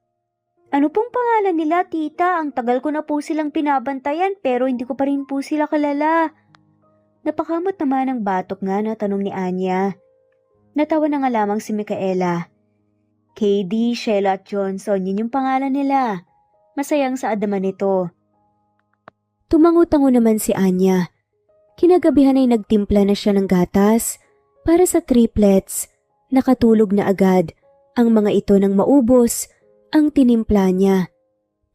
"Ano pong pangalan nila, tita? Ang tagal ko na po silang pinabantayan pero hindi ko pa rin po sila kilala." Napakamot naman ang batok nga na tanong ni Anya. Natawa na nga lamang si Micaela. "KD, Sheila at Johnson, yun yung pangalan nila. Masayang sa adaman nito." Tumango-tango naman si Anya. Kinagabihan ay nagtimpla na siya ng gatas para sa triplets. Nakatulog na agad ang mga ito nang maubos ang tinimpla niya.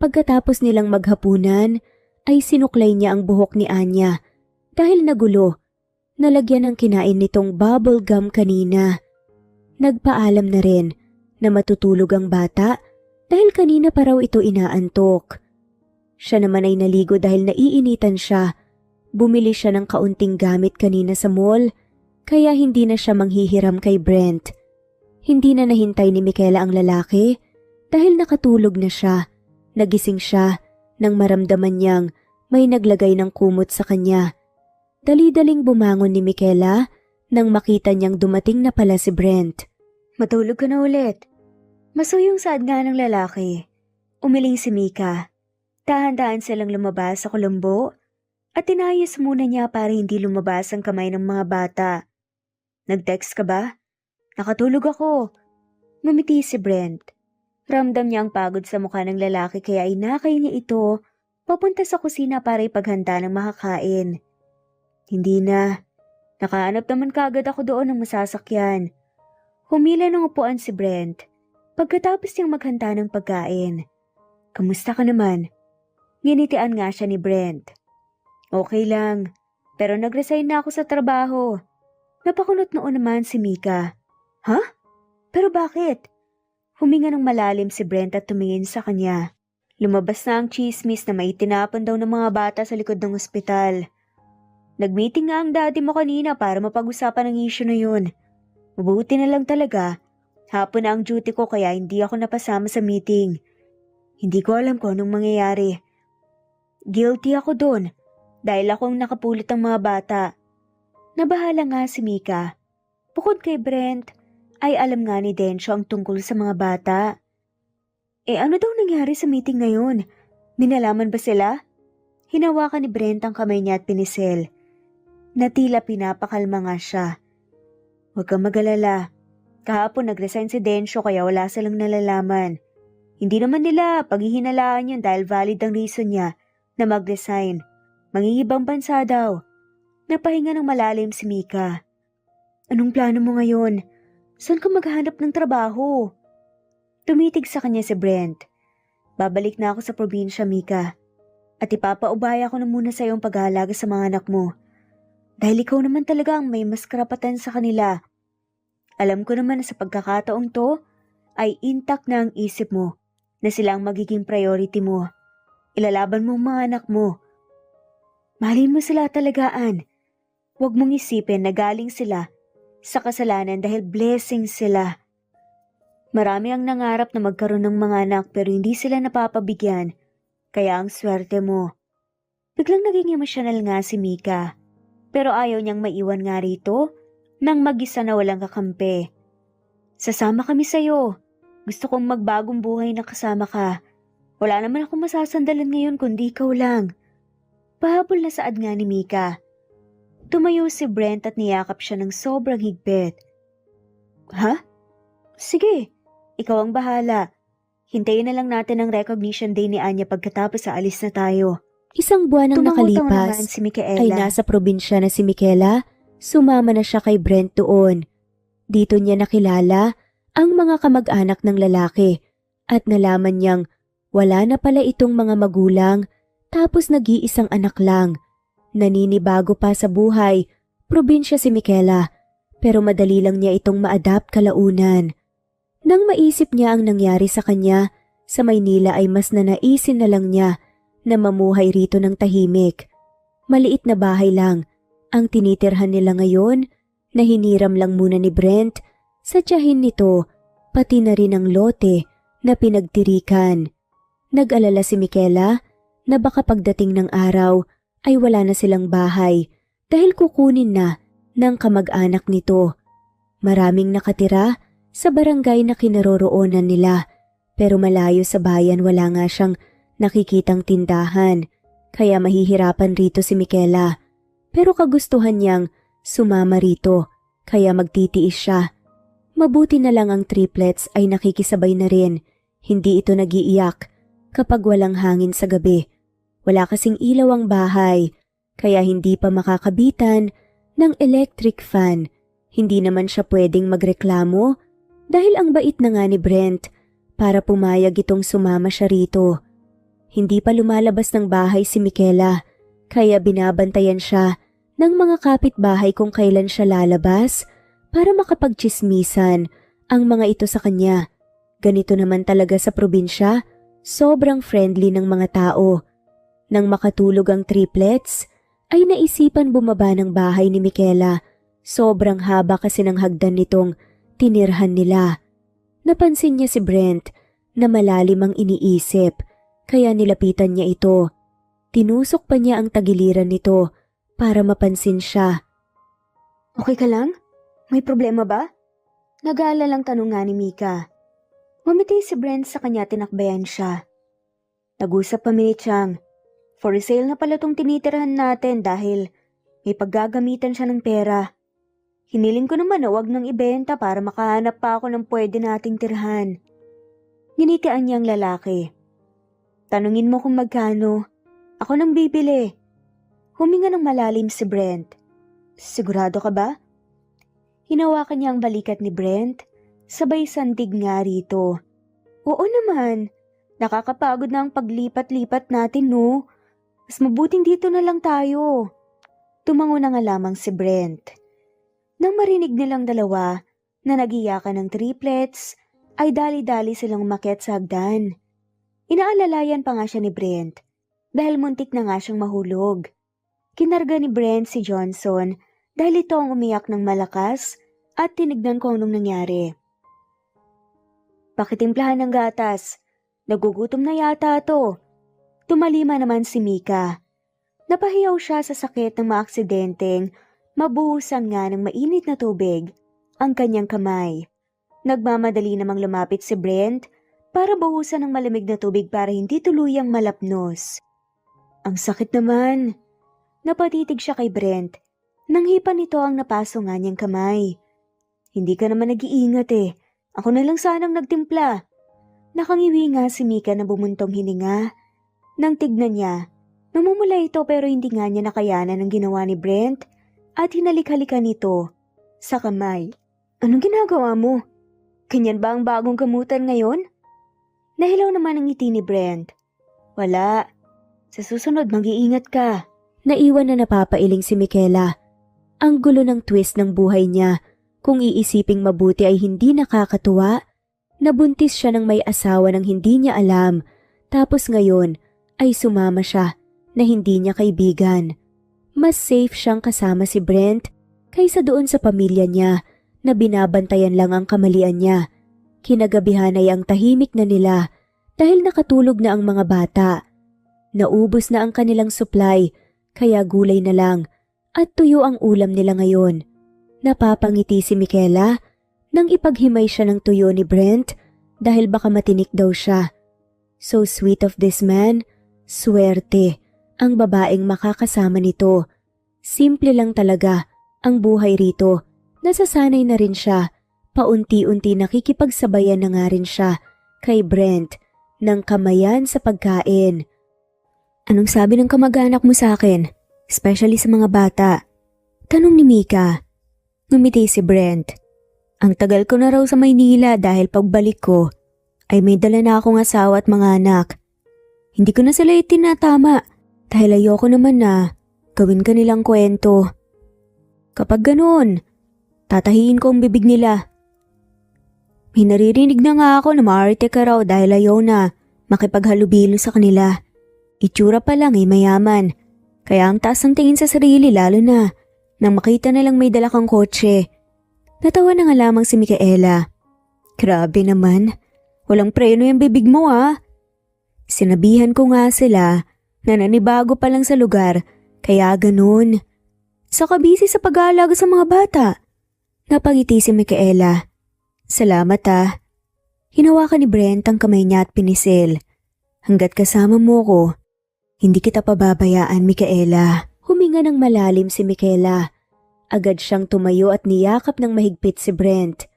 Pagkatapos nilang maghapunan ay sinuklay niya ang buhok ni Anya dahil nagulo. Nalagyan ng kinain nitong bubble gum kanina. Nagpaalam na rin na matutulog ang bata dahil kanina pa raw ito inaantok. Siya naman ay naligo dahil naiinitan siya. Bumili siya ng kaunting gamit kanina sa mall, kaya hindi na siya manghihiram kay Brent. Hindi na nahintay ni Micaela ang lalaki dahil nakatulog na siya. Nagising siya nang maramdaman niyang may naglagay ng kumot sa kanya. Dali-daling bumangon ni Micaela nang makita niyang dumating na pala si Brent. "Matulog ka na ulit." Masuyong saad nga ng lalaki. Umiling si Mika. Dahan-dahan silang lumabas sa kulambo at tinayos muna niya para hindi lumabas ang kamay ng mga bata. "Nag-text ka ba?" "Nakatulog ako." Ngumiti si Brent. Ramdam niya ang pagod sa mukha ng lalaki kaya inakay niya ito papunta sa kusina para ipaghanda ng makakain. "Hindi na. Nakahanap naman kaagad ako doon ng masasakyan." Humila ng upuan si Brent pagkatapos niyang maghanda ng pagkain. "Kamusta ka naman?" Nginitian nga siya ni Brent. "Okay lang, pero nag-resign na ako sa trabaho." Napakunot noon naman si Mika. "Ha? Pero bakit?" Huminga ng malalim si Brent at tumingin sa kanya. Lumabas na ang chismis na may tinapon daw ng mga bata sa likod ng ospital. "Nag-meeting nga ang daddy mo kanina para mapag-usapan ang issue na yun. Mabuti na lang talaga. Hapon na ang duty ko kaya hindi ako napasama sa meeting. Hindi ko alam kung anong mangyayari. Guilty ako doon dahil akong nakapulot ang mga bata." Nabahala nga si Mika. Bukod kay Brent, ay alam nga ni Densyo ang tungkol sa mga bata. Ano daw nangyari sa meeting ngayon? Minalaman ba sila? Hinawakan ni Brent ang kamay niya at pinisil. Natila pinapakalma nga siya. "Huwag kang mag-alala. Kahapon nag-resign si Densyo kaya wala silang nalalaman. Hindi naman nila paghihinalaan yun dahil valid ang reason niya na mag-resign. Mangingibang bansa daw." Napahinga ng malalim si Mika. "Anong plano mo ngayon? Saan ka maghahanap ng trabaho?" Tumitig sa kanya si Brent. "Babalik na ako sa probinsya, Mika. At ipapaubaya ko na muna sa iyong pag-aalaga sa mga anak mo. Dahil ikaw naman talaga ang may mas karapatan sa kanila. Alam ko naman na sa pagkakataong to ay intact na ang isip mo na sila ang magiging priority mo. Ilalaban mo ang mga anak mo. Mahalin mo sila talagaan. Huwag mong isipin na galing sila sa kasalanan dahil blessing sila. Marami ang nangarap na magkaroon ng mga anak pero hindi sila napapabigyan, kaya ang swerte mo." Biglang naging emosyonal nga si Mika, pero ayaw niyang maiwan nga rito nang mag-isa na walang kakampi. "Sasama kami sa'yo. Gusto kong magbagong buhay na kasama ka. Wala naman akong masasandalan ngayon kundi ikaw lang. Pahabol na saad nga ni Mika. Tumayo si Brent at niyakap siya ng sobrang higpit. Ha? Sige, ikaw ang bahala. Hintayin na lang natin ang recognition day ni Anya pagkatapos aalis na tayo. Isang buwan ang nakalipas si ay nasa probinsya na si Michaela. Sumama na siya kay Brent doon. Dito niya nakilala ang mga kamag-anak ng lalaki at nalaman niyang wala na pala itong mga magulang tapos nag-iisang anak lang. Naninibago pa sa buhay, probinsya si Michaela pero madali lang niya itong ma-adapt kalaunan. Nang maisip niya ang nangyari sa kanya, sa Maynila ay mas nanaisin na lang niya na mamuhay rito ng tahimik. Maliit na bahay lang ang tinitirhan nila ngayon na hiniram lang muna ni Brent sa tiyahin nito, pati na rin ang lote na pinagtirikan. Nag-alala si Michaela na baka pagdating ng araw ay wala na silang bahay dahil kukunin na ng kamag-anak nito. Maraming nakatira sa barangay na kinaroroonan nila pero malayo sa bayan wala nga siyang nakikitang tindahan kaya mahihirapan rito si Michaela. Pero kagustuhan niyang sumama rito kaya magtitiis siya. Mabuti na lang ang triplets ay nakikisabay na rin. Hindi ito nagiiyak kapag walang hangin sa gabi. Wala kasing ilaw ang bahay kaya hindi pa makakabitan ng electric fan. Hindi naman siya pwedeng magreklamo dahil ang bait na nga ni Brent para pumayag itong sumama siya rito. Hindi pa lumalabas ng bahay si Michaela kaya binabantayan siya ng mga kapitbahay kung kailan siya lalabas para makapagtsismisan ang mga ito sa kanya. Ganito naman talaga sa probinsya, sobrang friendly ng mga tao. Nang makatulog ang triplets, ay naisipan bumaba ng bahay ni Michaela. Sobrang haba kasi ng hagdan nitong tinirhan nila. Napansin niya si Brent na malalim ang iniisip, kaya nilapitan niya ito. Tinusok pa niya ang tagiliran nito para mapansin siya. Okay ka lang? May problema ba? Nag-aalalang tanong nga ni Mika. Ngumiti si Brent sa kanya, tinakbayan siya. Nag-usap kami ni Chang. For sale na pala tong tinitirahan natin dahil may paggagamitan siya ng pera. Hiniling ko naman na wag nang ibenta para makahanap pa ako ng pwede nating tirhan. Ginitian niya ang lalaki. Tanungin mo kung magkano. Ako nang bibili. Huminga ng malalim si Brent. Sigurado ka ba? Hinawakan niya ang balikat ni Brent. Sabay sandig nga rito. Oo naman. Nakakapagod na ang paglipat-lipat natin, no? Mas mabuting dito na lang tayo. Tumango na nga lamang si Brent. Nang marinig nilang dalawa na nagiyakan ng triplets, ay dali-dali silang umakyat sa hagdan. Inaalalayan pa nga siya ni Brent dahil muntik na nga siyang mahulog. Kinarga ni Brent si Johnson dahil ito ang umiyak ng malakas at tinignan ko anong nangyari. Pakitimplahan ng gatas. Nagugutom na yata to. Tumalima naman si Mika. Napahiyaw siya sa sakit ng maaksidenteng mabuhusan nga ng mainit na tubig ang kanyang kamay. Nagmamadali namang lumapit si Brent para buhusan ng malamig na tubig para hindi tuluyang malapnos. Ang sakit naman. Napatitig siya kay Brent. Nang hipan nito ang napaso nga niyang kamay. Hindi ka naman nag-iingat eh. Ako na lang sanang nagtimpla. Nakangiwi nga si Mika na bumuntong hininga. Nang tignan niya, namumula ito pero hindi nga niya nakayanan ang ginawa ni Brent at hinalik-halikan nito sa kamay. Anong ginagawa mo? Ganyan ba ang bagong gamutan ngayon? Nahilaw naman ang ngiti ni Brent. Wala. Sa susunod mag-iingat ka. Naiwan na napapailing si Michaela. Ang gulo ng twist ng buhay niya. Kung iisiping mabuti ay hindi nakakatuwa. Nabuntis siya ng may asawa nang hindi niya alam. Tapos ngayon ay sumama siya na hindi niya kaibigan. Mas safe siyang kasama si Brent kaysa doon sa pamilya niya na binabantayan lang ang kamalian niya. Kinagabihan ay ang tahimik na nila dahil nakatulog na ang mga bata. Naubos na ang kanilang supply kaya gulay na lang at tuyo ang ulam nila ngayon. Napapangiti si Michaela nang ipaghimay siya ng tuyo ni Brent dahil baka matinik daw siya. So sweet of this man. Swerte ang babaeng makakasama nito. Simple lang talaga ang buhay rito. Nasasanay na rin siya. Paunti-unti nakikipagsabayan na nga rin siya kay Brent ng kamayan sa pagkain. Anong sabi ng kamag-anak mo sa akin? Especially sa mga bata. Tanong ni Mika. Ngumiti si Brent. Ang tagal ko na raw sa Maynila dahil pagbalik ko ay may dala na akong asawa at mga anak. Hindi ko na sila itinatama dahil ayoko naman na gawin kanilang kwento. Kapag ganoon, tatahiin ko ang bibig nila. May naririnig na nga ako na maarte ka raw dahil ayaw na makipaghalubilo sa kanila. Itsura pa lang ay mayaman. Kaya ang taas ng tingin sa sarili lalo na nang makita nilang may dala kang kotse. Natawa na nga lamang si Micaela. Grabe naman. Walang preno yung bibig mo ah. Sinabihan ko nga sila na nanibago pa lang sa lugar kaya ganun. Saka busy sa pag-aalaga sa mga bata. Napangiti si Micaela. Salamat ah. Hinawakan ni Brent ang kamay niya at pinisil. Hanggat kasama mo ko, hindi kita pababayaan, Micaela. Huminga ng malalim si Micaela. Agad siyang tumayo at niyakap ng mahigpit si Brent.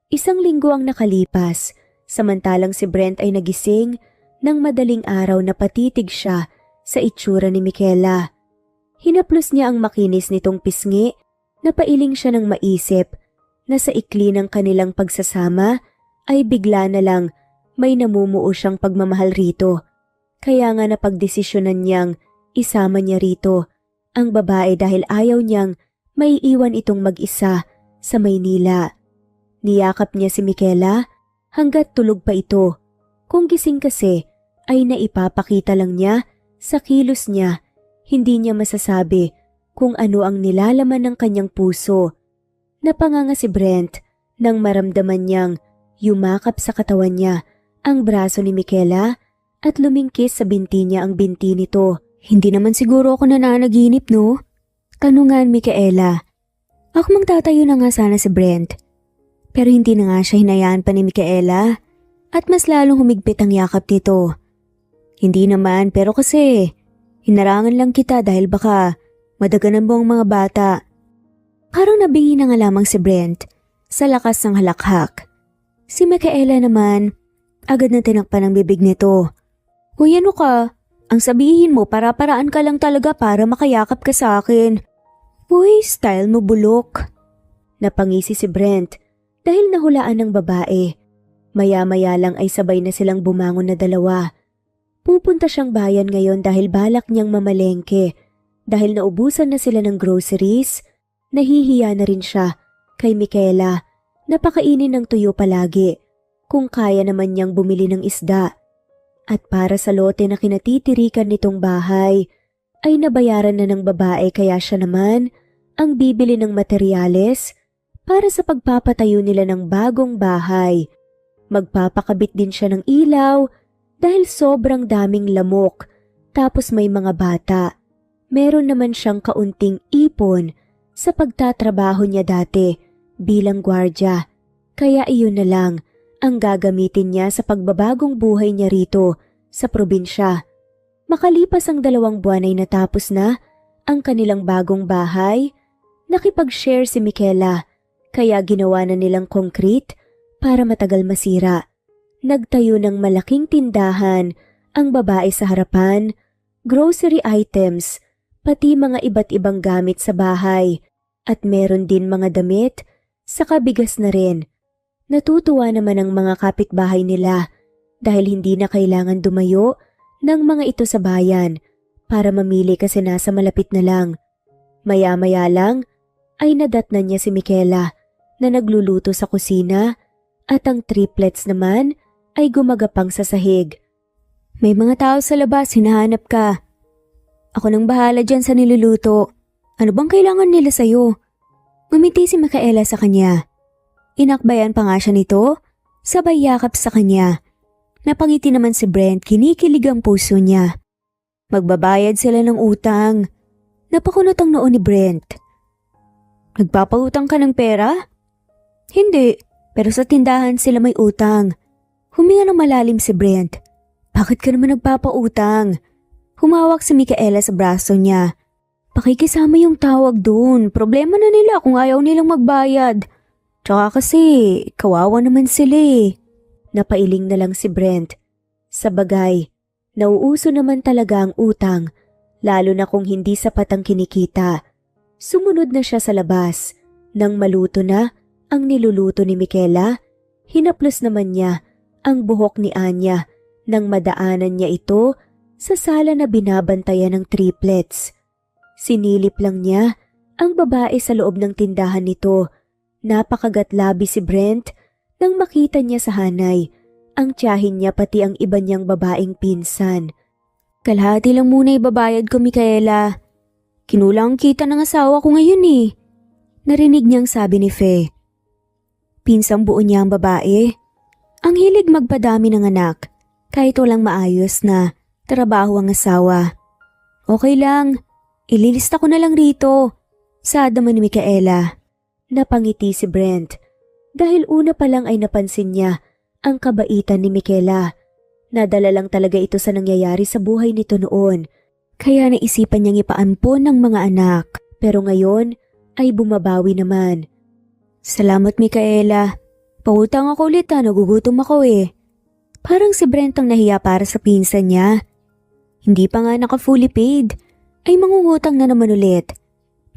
1 linggo ang nakalipas, samantalang si Brent ay nagising ng madaling araw na patitig siya sa itsura ni Micaela. Hinaplos niya ang makinis nitong pisngi, napailing siya ng maisip na sa ikli ng kanilang pagsasama ay bigla na lang may namumuo siyang pagmamahal rito. Kaya nga napagdesisyonan niyang isama niya rito ang babae dahil ayaw niyang may iwan itong mag-isa sa Maynila. Niyakap niya si Micaela hanggat tulog pa ito. Kung gising kasi ay naipapakita lang niya sa kilos niya, hindi niya masasabi kung ano ang nilalaman ng kanyang puso. Napanganga si Brent nang maramdaman niyang yumakap sa katawan niya ang braso ni Micaela at lumingkis sa binti niya ang binti nito. Hindi naman siguro ako nananaginip, no? Tanungan Micaela. Ako magtatayo na nga sana si Brent. Pero hindi na nga siya hinayaan pa ni Micaela at mas lalong humigpit ang yakap nito. Hindi naman pero kasi hinarangan lang kita dahil baka madaganan mo ang mga bata. Parang nabingi na nga lamang si Brent sa lakas ng halakhak. Si Micaela naman agad na tinakpan ang bibig nito. Uy, ano ka? Ang sabihin mo para-paraan ka lang talaga para makayakap ka sa akin. Uy, style mo bulok. Napangisi si Brent dahil nahulaan ng babae. Maya-maya lang ay sabay na silang bumangon na dalawa. Pupunta siyang bayan ngayon dahil balak niyang mamalengke. Dahil naubusan na sila ng groceries, nahihiya na rin siya kay Micaela. Napakainin ng tuyo palagi kung kaya naman niyang bumili ng isda. At para sa lote na kinatitirikan nitong bahay, ay nabayaran na ng babae kaya siya naman ang bibili ng materyales para sa pagpapatayo nila ng bagong bahay. Magpapakabit din siya ng ilaw dahil sobrang daming lamok tapos may mga bata. Meron naman siyang kaunting ipon sa pagtatrabaho niya dati bilang gwardya. Kaya iyon na lang ang gagamitin niya sa pagbabagong buhay niya rito sa probinsya. Makalipas ang 2 buwan ay natapos na ang kanilang bagong bahay. Nakipag-share si Micaela kaya ginawa na nilang concrete para matagal masira. Nagtayo ng malaking tindahan ang babae sa harapan, grocery items, pati mga iba't ibang gamit sa bahay at meron din mga damit, saka bigas na rin. Natutuwa naman ang mga kapitbahay nila dahil hindi na kailangan dumayo ng mga ito sa bayan para mamili kasi nasa malapit na lang. Maya-maya lang ay nadatnan niya si Micaela na nagluluto sa kusina at ang triplets naman ay gumagapang sa sahig. May mga tao sa labas, hinahanap ka. Ako nang bahala dyan sa niluluto. Ano bang kailangan nila sa'yo? Ngumiti si Micaela sa kanya. Inakbayan pa nga siya nito, sabay yakap sa kanya. Napangiti naman si Brent, kinikilig ang puso niya. Magbabayad sila ng utang. Napakunot ang noo ni Brent. Nagpapautang ka ng pera? Hindi, pero sa tindahan sila may utang. Huminga ng malalim si Brent. Bakit ka naman nagpapautang? Humawak si Micaela sa braso niya. Pakikisama yung tawag dun. Problema na nila kung ayaw nilang magbayad. Tsaka kasi, kawawa naman sila eh. Napailing na lang si Brent. Sa bagay, nauuso naman talaga ang utang, lalo na kung hindi sapat ang kinikita. Sumunod na siya sa labas. Nang maluto na ang niluluto ni Micaela, hinaplos naman niya ang buhok ni Anya nang madaanan niya ito sa sala na binabantayan ng triplets. Sinilip lang niya ang babae sa loob ng tindahan nito. Napakagatlabi si Brent nang makita niya sa hanay ang tiyahin niya pati ang iba niyang babaeng pinsan. Kalahati lang muna ibabayad ko, Micaela. Kinulang kita ng asawa ko ngayon eh. Narinig niyang sabi ni Fe. Pinsang buo niya ang babae. Ang hilig magpadami ng anak kahit walang maayos na trabaho ang asawa. Okay lang, ililista ko na lang rito. Saad naman ni Micaela. Napangiti si Brent dahil una pa lang ay napansin niya ang kabaitan ni Micaela. Nadala lang talaga ito sa nangyayari sa buhay nito noon. Kaya naisipan niyang ipaampon ng mga anak. Pero ngayon ay bumabawi naman. Salamat, Micaela. Pautang ako ulit nagugutom ako eh. Parang si Brent ang nahiya para sa pinsan niya. Hindi pa nga naka-fully paid, ay mangungutang na naman ulit.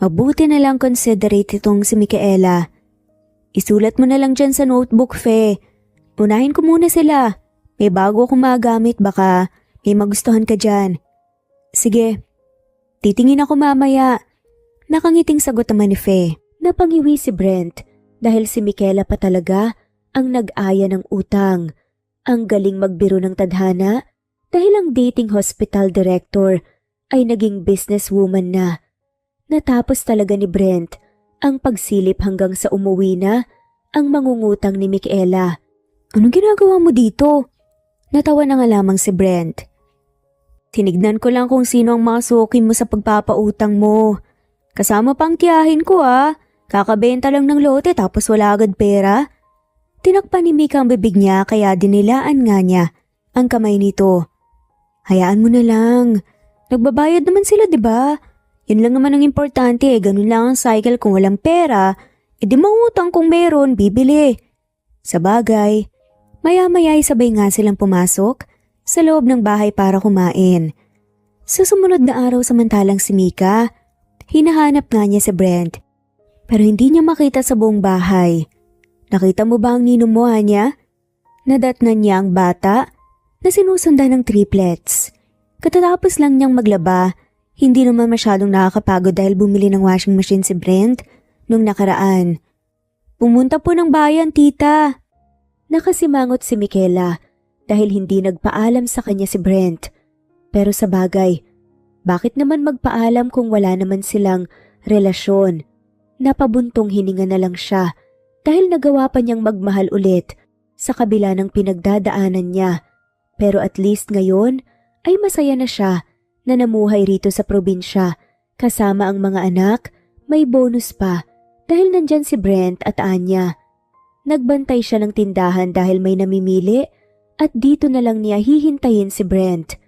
Mabuti na lang considerate itong si Micaela. Isulat mo na lang dyan sa notebook, Fe. Unahin ko muna sila. May bago akong magamit, baka may magustuhan ka dyan. Sige, titingin ako mamaya. Nakangiting sagot naman ni Fe. Napangiwi si Brent dahil si Micaela pa talaga ang nag-aya ng utang. Ang galing magbiro ng tadhana dahil ang dating hospital director ay naging businesswoman na. Natapos talaga ni Brent ang pagsilip hanggang sa umuwi na ang mangungutang ni Micaela. Anong ginagawa mo dito? Natawa na nga lamang si Brent. Tinignan ko lang kung sino ang mga suki mo sa pagpapautang mo. Kasama pang tiyahin ko ah. Kakabenta lang ng lote tapos wala agad pera. Tinakpan ni Mika ang bibig niya kaya dinilaan nga niya ang kamay nito. Hayaan mo na lang. Nagbabayad naman sila, 'di ba? Yun lang naman ang importante, ganun lang ang cycle. Kung walang pera, edi mangutang, kung meron, bibili. Sa bagay, maya-maya ay sabay nga silang pumasok sa loob ng bahay para kumain. Sa sumunod na araw samantalang si Mika, hinahanap nga niya si Brent. Pero hindi niya makita sa buong bahay. Nakita mo ba ang ninong mo, Anya? Nadatnan niya ang bata na sinusundan ng triplets. Katatapos lang niyang maglaba, hindi naman masyadong nakakapagod dahil bumili ng washing machine si Brent nung nakaraan. Pumunta po ng bayan, tita. Nakasimangot si Micaela dahil hindi nagpaalam sa kanya si Brent. Pero sa bagay, bakit naman magpaalam kung wala naman silang relasyon? Napabuntong hininga na lang siya dahil nagawa pa niyang magmahal ulit sa kabila ng pinagdadaanan niya. Pero at least ngayon ay masaya na siya na namuhay rito sa probinsya kasama ang mga anak. May bonus pa dahil nandyan si Brent at Anya. Nagbantay siya ng tindahan dahil may namimili at dito na lang niya hihintayin si Brent.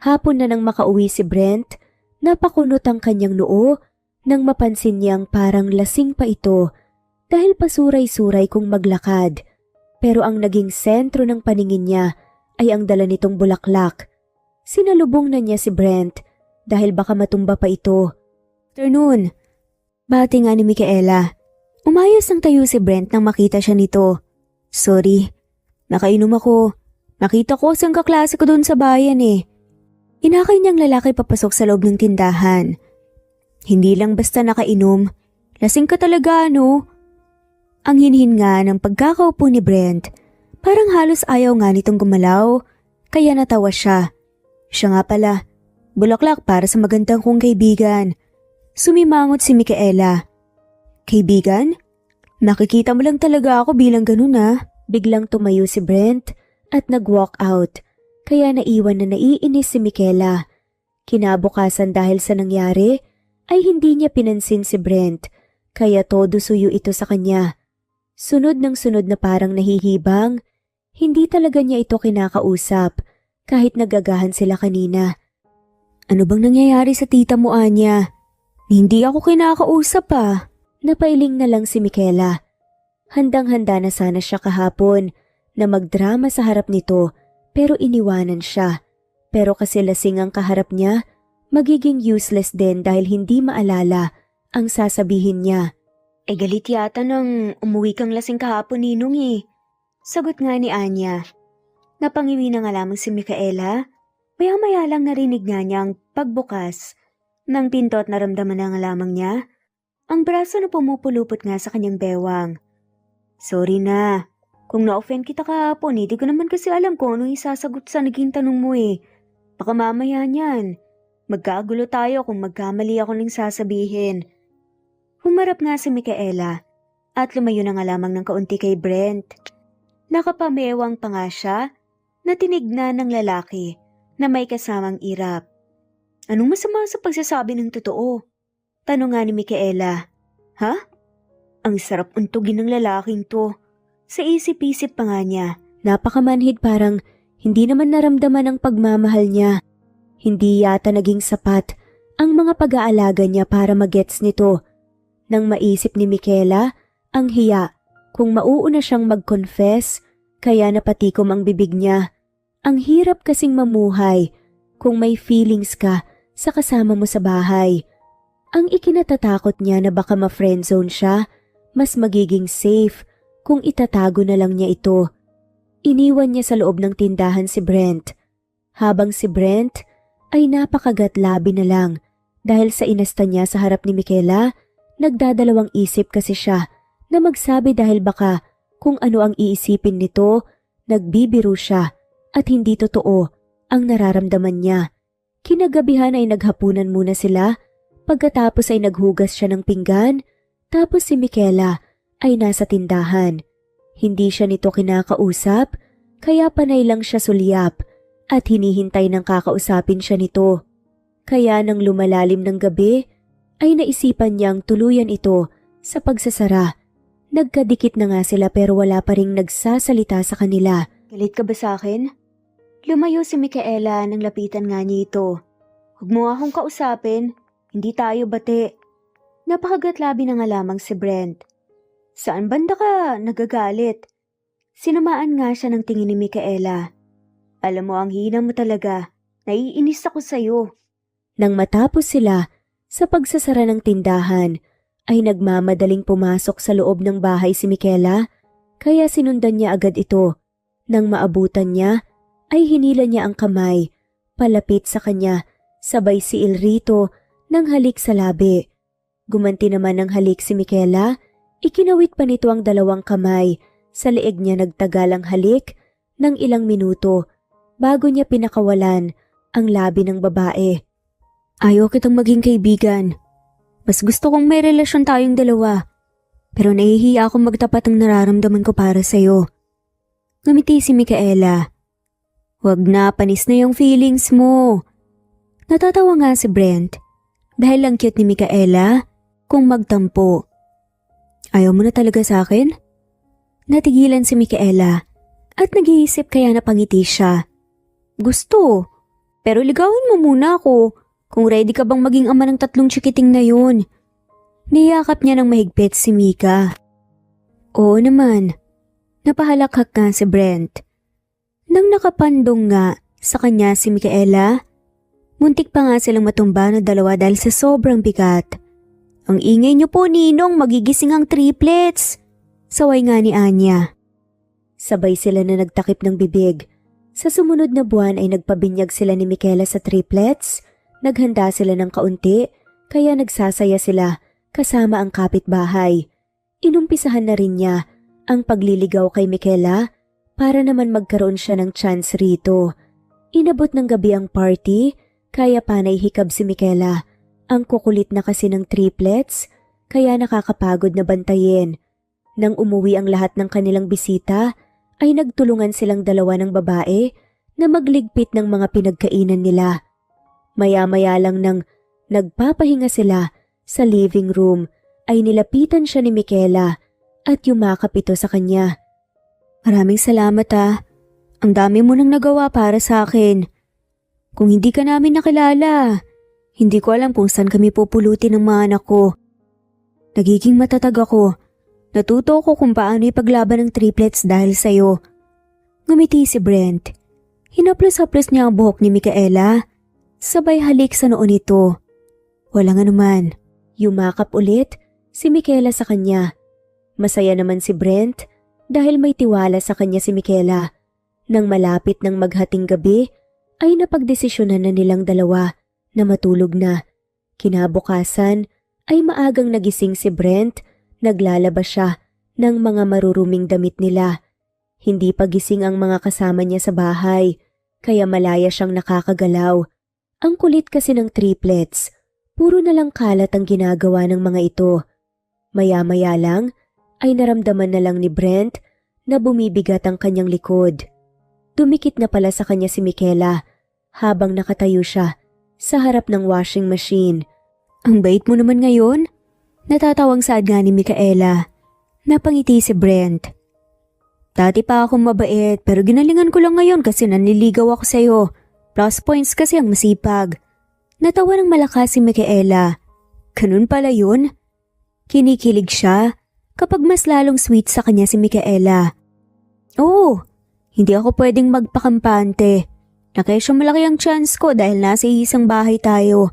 Hapon na nang makauwi si Brent, napakunot ang kanyang noo nang mapansin niyang parang lasing pa ito dahil pasuray-suray kung maglakad. Pero ang naging sentro ng paningin niya ay ang dala nitong bulaklak. Sinalubong na niya si Brent dahil baka matumba pa ito. Afternoon. Bati nga ni Micaela. Umayos ang tayo si Brent nang makita siya nito. Sorry, nakainom ako. Nakita ko siyang kaklase ko doon sa bayan eh. Inakay niyang lalaki papasok sa loob ng tindahan. Hindi lang basta nakainom. Lasing ka talaga, no? Ang hinhin nga ng pagkakaupo ni Brent. Parang halos ayaw nga nitong gumalaw. Kaya natawa siya. Siya nga pala, bulaklak para sa magandang kong kaibigan. Sumimangot si Micaela. Kaibigan? Nakikita mo lang talaga ako bilang ganun ah. Biglang tumayo si Brent at nag-walk out. Kaya naiwan na naiinis si Micaela. Kinabukasan dahil sa nangyari ay hindi niya pinansin si Brent. Kaya todo suyo ito sa kanya. Sunod ng sunod na parang nahihibang. Hindi talaga niya ito kinakausap. kahit nagagahan sila kanina. Ano bang nangyayari sa tita mo, Anya? Hindi ako kinakausap ah. Napailing na lang si Michaela. Handang-handa na sana siya kahapon na magdrama sa harap nito pero iniwanan siya. Pero kasi lasing ang kaharap niya, magiging useless din dahil hindi maalala ang sasabihin niya. Galit yata nang umuwi kang lasing kahapon, Ninong eh. Sagot nga ni Anya. Napangiwi na nga lamang si Michaela. Maya-maya lang narinig nga niya ang pagbukas ng pinto at naramdaman na nga lamang niya ang braso na pumupulupot nga sa kanyang bewang. Sorry na. Kung na-offend kita kahapon, hindi ko naman kasi alam kung anong isasagot sa naging tanong mo eh. Baka mamaya niyan. Magkagulo tayo kung magkamali ako ng sasabihin. Humarap nga si Michaela at lumayo na nga lamang ng kaunti kay Brent. Nakapamewang pa nga siya na tinignan ng lalaki na may kasamang irap. Anong masama sa pagsasabi ng totoo? Tanong nga ni Michaela. Ha? Ang sarap untugin ng lalaking to. Sa isip-isip pa nga niya, napakamanhid parang hindi naman naramdaman ang pagmamahal niya. Hindi yata naging sapat ang mga pag-aalaga niya para magets nito. Nang maisip ni Michaela, ang hiya kung mauuna siyang mag-confess, kaya napatikom ang bibig niya. Ang hirap kasing mamuhay kung may feelings ka sa kasama mo sa bahay. Ang ikinatatakot niya na baka ma-friendzone siya, mas magiging safe kung itatago na lang niya ito. Iniwan niya sa loob ng tindahan si Brent. Habang si Brent ay napakagatlabi na lang dahil sa inasta niya sa harap ni Michaela, nagdadalawang isip kasi siya na magsabi dahil baka kung ano ang iisipin nito, nagbibiro siya at hindi totoo ang nararamdaman niya. Kinagabihan ay naghapunan muna sila, pagkatapos ay naghugas siya ng pinggan, tapos si Michaela ay nasa tindahan. Hindi siya nito kinakausap, kaya panay lang siya sulyap at hinihintay ng kakausapin siya nito. Kaya nang lumalalim ng gabi, ay naisipan niyang tuluyan ito sa pagsasara. Nagkadikit na nga sila pero wala pa ring nagsasalita sa kanila. Galit ka ba sa akin? Lumayo si Michaela nang lapitan nga niya ito. Huwag mo akong kausapin, hindi tayo bate. Napakagatlabi na nga lamang si Brent. Saan banda ka nagagalit? Sinamaan nga siya ng tingin ni Michaela. Alam mo ang hina mo talaga, naiinis ako sa'yo. Nang matapos sila sa pagsasara ng tindahan, ay nagmamadaling pumasok sa loob ng bahay si Michaela, kaya sinundan niya agad ito. Nang maabutan niya, ay hinila niya ang kamay, palapit sa kanya, sabay si Ilrito ng halik sa labi. Gumanti naman ng halik si Michaela, ikinawit pa nito ang dalawang kamay, sa leeg niya nagtagal ang halik ng ilang minuto, bago niya pinakawalan ang labi ng babae. Ayaw kitang maging kaibigan. Mas gusto kong may relasyon tayong dalawa, pero nahihiya akong magtapat ang nararamdaman ko para sa'yo. Ngumiti si Michaela. Wag na, panis na yung feelings mo. Natatawa nga si Brent dahil ang cute ni Michaela kung magtampo. Ayaw mo na talaga sa akin? Natigilan si Michaela at nag-iisip kaya napangiti siya. Gusto, pero ligawin mo muna ako kung ready ka bang maging ama ng 3 chikiting na yun. Niyakap niya ng mahigpit si Mika. Oo naman, napahalakhak nga si Brent. Nang nakapandong nga sa kanya si Michaela, muntik pa nga silang matumba na dalawa dahil sa sobrang bigat. Ang ingay niyo po, Ninong, magigising ang triplets. Saway nga ni Anya. Sabay sila na nagtakip ng bibig. Sa sumunod na buwan ay nagpabinyag sila ni Michaela sa triplets. Naghanda sila ng kaunti, kaya nagsasaya sila kasama ang kapitbahay. Inumpisahan na rin niya ang pagliligaw kay Michaela para naman magkaroon siya ng chance rito. Inabot ng gabi ang party, kaya panay hikab si Michaela. Ang kukulit na kasi ng triplets, kaya nakakapagod na bantayin. Nang umuwi ang lahat ng kanilang bisita, ay nagtulungan silang dalawa ng babae na magligpit ng mga pinagkainan nila. Maya-maya lang nang nagpapahinga sila sa living room, ay nilapitan siya ni Michaela at yumakap ito sa kanya. Maraming salamat Ang dami mo nang nagawa para sa akin. Kung hindi ka namin nakilala, hindi ko alam kung saan kami pupulutin ng mga anak ko. Nagiging matatag ako. Natuto ko kung paano ipaglaban ng triplets dahil sa'yo. Ngumiti si Brent. Hinaplos-haplos niya ang buhok ni Micaela. Sabay halik sa noo nito. Walang anuman. Yumakap ulit si Micaela sa kanya. Masaya naman si Brent dahil may tiwala sa kanya si Micaela. Nang malapit ng maghating gabi ay napagdesisyonan na nilang dalawa na matulog na. Kinabukasan ay maagang nagising si Brent, naglalabas siya ng mga maruruming damit nila. Hindi pa gising ang mga kasama niya sa bahay, kaya malaya siyang nakakagalaw. Ang kulit kasi ng triplets, puro na lang kalat ang ginagawa ng mga ito. Maya-maya lang ay naramdaman na lang ni Brent na bumibigat ang kanyang likod. Dumikit na pala sa kanya si Micaela habang nakatayo siya sa harap ng washing machine. Ang bait mo naman ngayon? Natatawang saad nga ni Micaela. Napangiti si Brent. Dati pa akong mabait pero ginalingan ko lang ngayon kasi nanliligaw ako sa'yo. Plus points kasi ang masipag. Natawa ng malakas si Micaela. Ganun pala yun? Kinikilig siya kapag mas lalong sweet sa kanya si Micaela. Oo, hindi ako pwedeng magpakampante. Na kesyo malaki ang chance ko dahil nasa isang bahay tayo.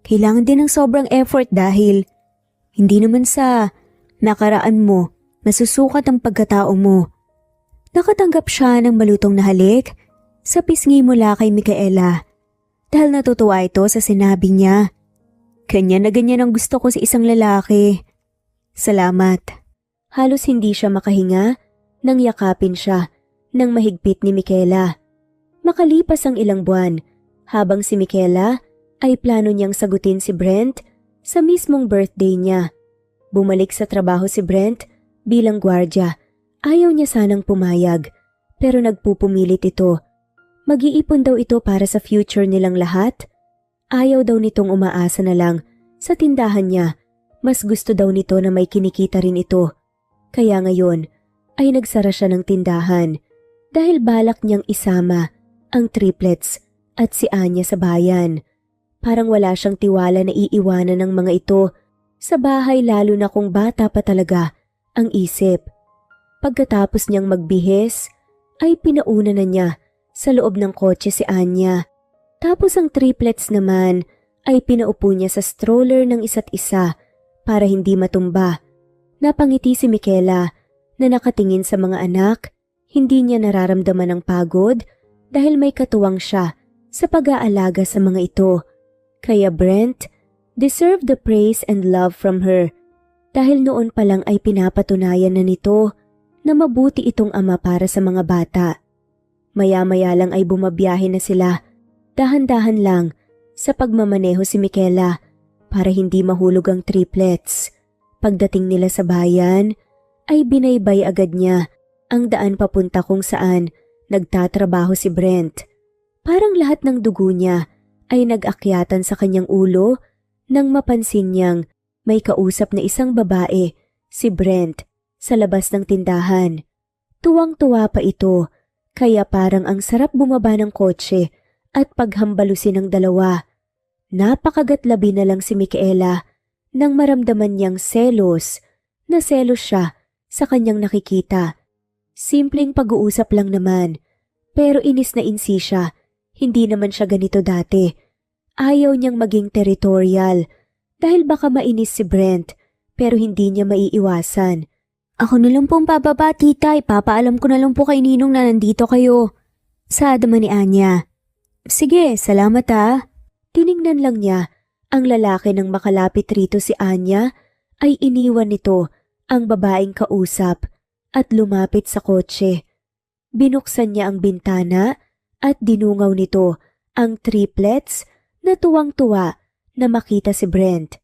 Kailangan din ng sobrang effort dahil hindi naman sa nakaraan mo masusukat ang pagkatao mo. Nakatanggap siya ng malutong na halik sa pisngi mula kay Micaela dahil natutuwa ito sa sinabi niya. Ganyan na ganyan ang gusto ko sa isang lalaki. Salamat. Halos hindi siya makahinga nang yakapin siya ng mahigpit ni Micaela. Makalipas ang ilang buwan, habang si Micaela ay plano niyang sagutin si Brent sa mismong birthday niya. Bumalik sa trabaho si Brent bilang gwardya. Ayaw niya sanang pumayag, pero nagpupumilit ito. Mag-iipon daw ito para sa future nilang lahat. Ayaw daw nitong umaasa na lang sa tindahan niya. Mas gusto daw nito na may kinikita rin ito. Kaya ngayon ay nagsara siya ng tindahan dahil balak niyang isama ang triplets at si Anya sa bayan. Parang wala siyang tiwala na iiwanan ng mga ito sa bahay lalo na kung bata pa talaga ang isip. Pagkatapos niyang magbihis ay pinauna na niya sa loob ng kotse si Anya. Tapos ang triplets naman ay pinaupo niya sa stroller ng isa't isa para hindi matumba. Napangiti si Micaela na nakatingin sa mga anak. Hindi niya nararamdaman ang pagod dahil may katuwang siya sa pag-aalaga sa mga ito. Kaya Brent deserved the praise and love from her dahil noon pa lang ay pinapatunayan na nito na mabuti itong ama para sa mga bata. Maya-maya lang ay bumabiyahe na sila. Dahan-dahan lang sa pagmamaneho si Micaela para hindi mahulog ang triplets. Pagdating nila sa bayan ay binaybay agad niya ang daan papunta kung saan nagtatrabaho si Brent. Parang lahat ng dugo niya ay nag-akyatan sa kanyang ulo nang mapansin niyang may kausap na isang babae, si Brent, sa labas ng tindahan. Tuwang-tuwa pa ito, kaya parang ang sarap bumaba ng kotse at paghambalusin ng dalawa. Napakagatlabi na lang si Micaela nang maramdaman niyang selos siya sa kanyang nakikita. Simpleng pag-uusap lang naman, pero inis na insi siya. Hindi naman siya ganito dati. Ayaw niyang maging territorial dahil baka mainis si Brent pero hindi niya maiiwasan. Ako na lang pong pababa, tita. Ipapaalam ko na lang po kay Ninong na nandito kayo. Saad naman ni Anya. Sige, salamat ah. Tiningnan lang niya ang lalaki nang makalapit rito si Anya ay iniwan nito ang babaeng kausap at lumapit sa kotse. Binuksan niya ang bintana at dinungaw nito ang triplets na tuwang-tuwa na makita si Brent.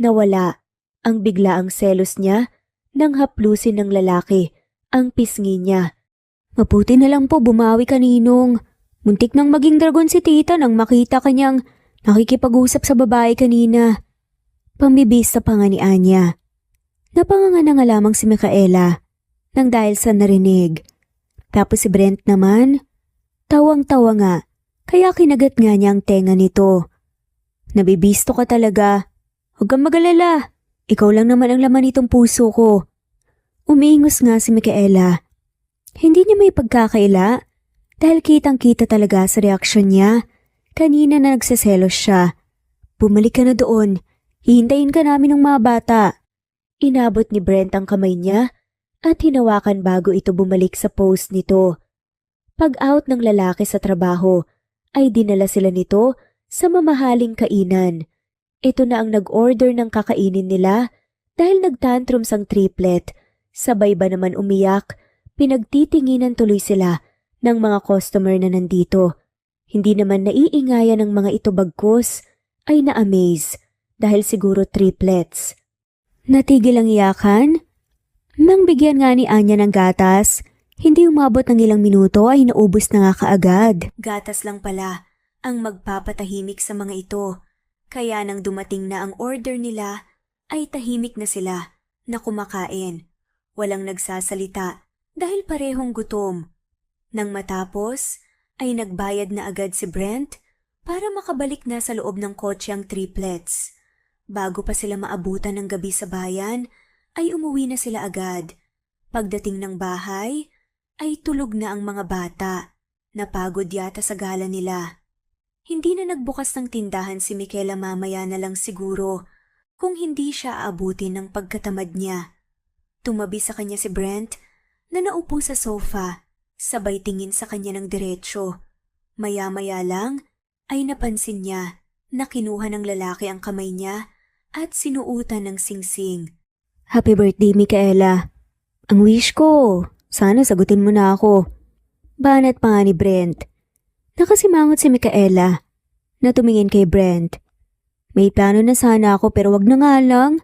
Nawala ang biglaang selos niya nang haplusin ng lalaki ang pisngi niya. Mabuti na lang po bumawi ka, Ninong. Muntik nang maging dragon si tita nang makita kanyang nakikipag-usap sa babae kanina. Pambibista pa nga ni Anya. Napanganga na nga lamang si Micaela nang dahil sa narinig. Tapos si Brent naman, tawang-tawa nga, kaya kinagat nga niya ang tenga nito. Nabibisto ka talaga. Huwag kang magalala. Ikaw lang naman ang laman nitong puso ko. Umiingos nga si Micaela. Hindi niya may pagkakaila dahil kitang-kita talaga sa reaksyon niya. Kanina na nagseselos siya. Bumalik ka na doon. Hihintayin ka namin ng mga bata. Inabot ni Brent ang kamay niya at hinawakan bago ito bumalik sa post nito. Pag-out ng lalaki sa trabaho ay dinala sila nito sa mamahaling kainan. Ito na ang nag-order ng kakainin nila dahil nagtantrums ang triplet. Sabay ba naman umiyak, pinagtitinginan tuloy sila ng mga customer na nandito. Hindi naman naiingayan ng mga ito bagkus ay na-amaze dahil siguro triplets. Natigil ang iyakan? Nang bigyan nga ni Anya ng gatas, hindi umabot ng ilang minuto ay naubos na nga kaagad. Gatas lang pala ang magpapatahimik sa mga ito. Kaya nang dumating na ang order nila, ay tahimik na sila na kumakain. Walang nagsasalita dahil parehong gutom. Nang matapos, ay nagbayad na agad si Brent para makabalik na sa loob ng kotse ang triplets. Bago pa sila maabutan ng gabi sa bayan, ay umuwi na sila agad. Pagdating ng bahay, ay tulog na ang mga bata. Napagod yata sa gala nila. Hindi na nagbukas ng tindahan si Micaela mamaya na lang siguro kung hindi siya aabutin ng pagkatamad niya. Tumabi sa kanya si Brent na naupo sa sofa, sabay tingin sa kanya ng diretsyo. Maya-maya lang ay napansin niya na kinuha ng lalaki ang kamay niya at sinuutan ng singsing. Happy birthday, Micaela. Ang wish ko, sana sagutin mo na ako. Banat pa nga ni Brent. Nakasimangot si Micaela na tumingin kay Brent. May plano na sana ako pero wag na nga lang.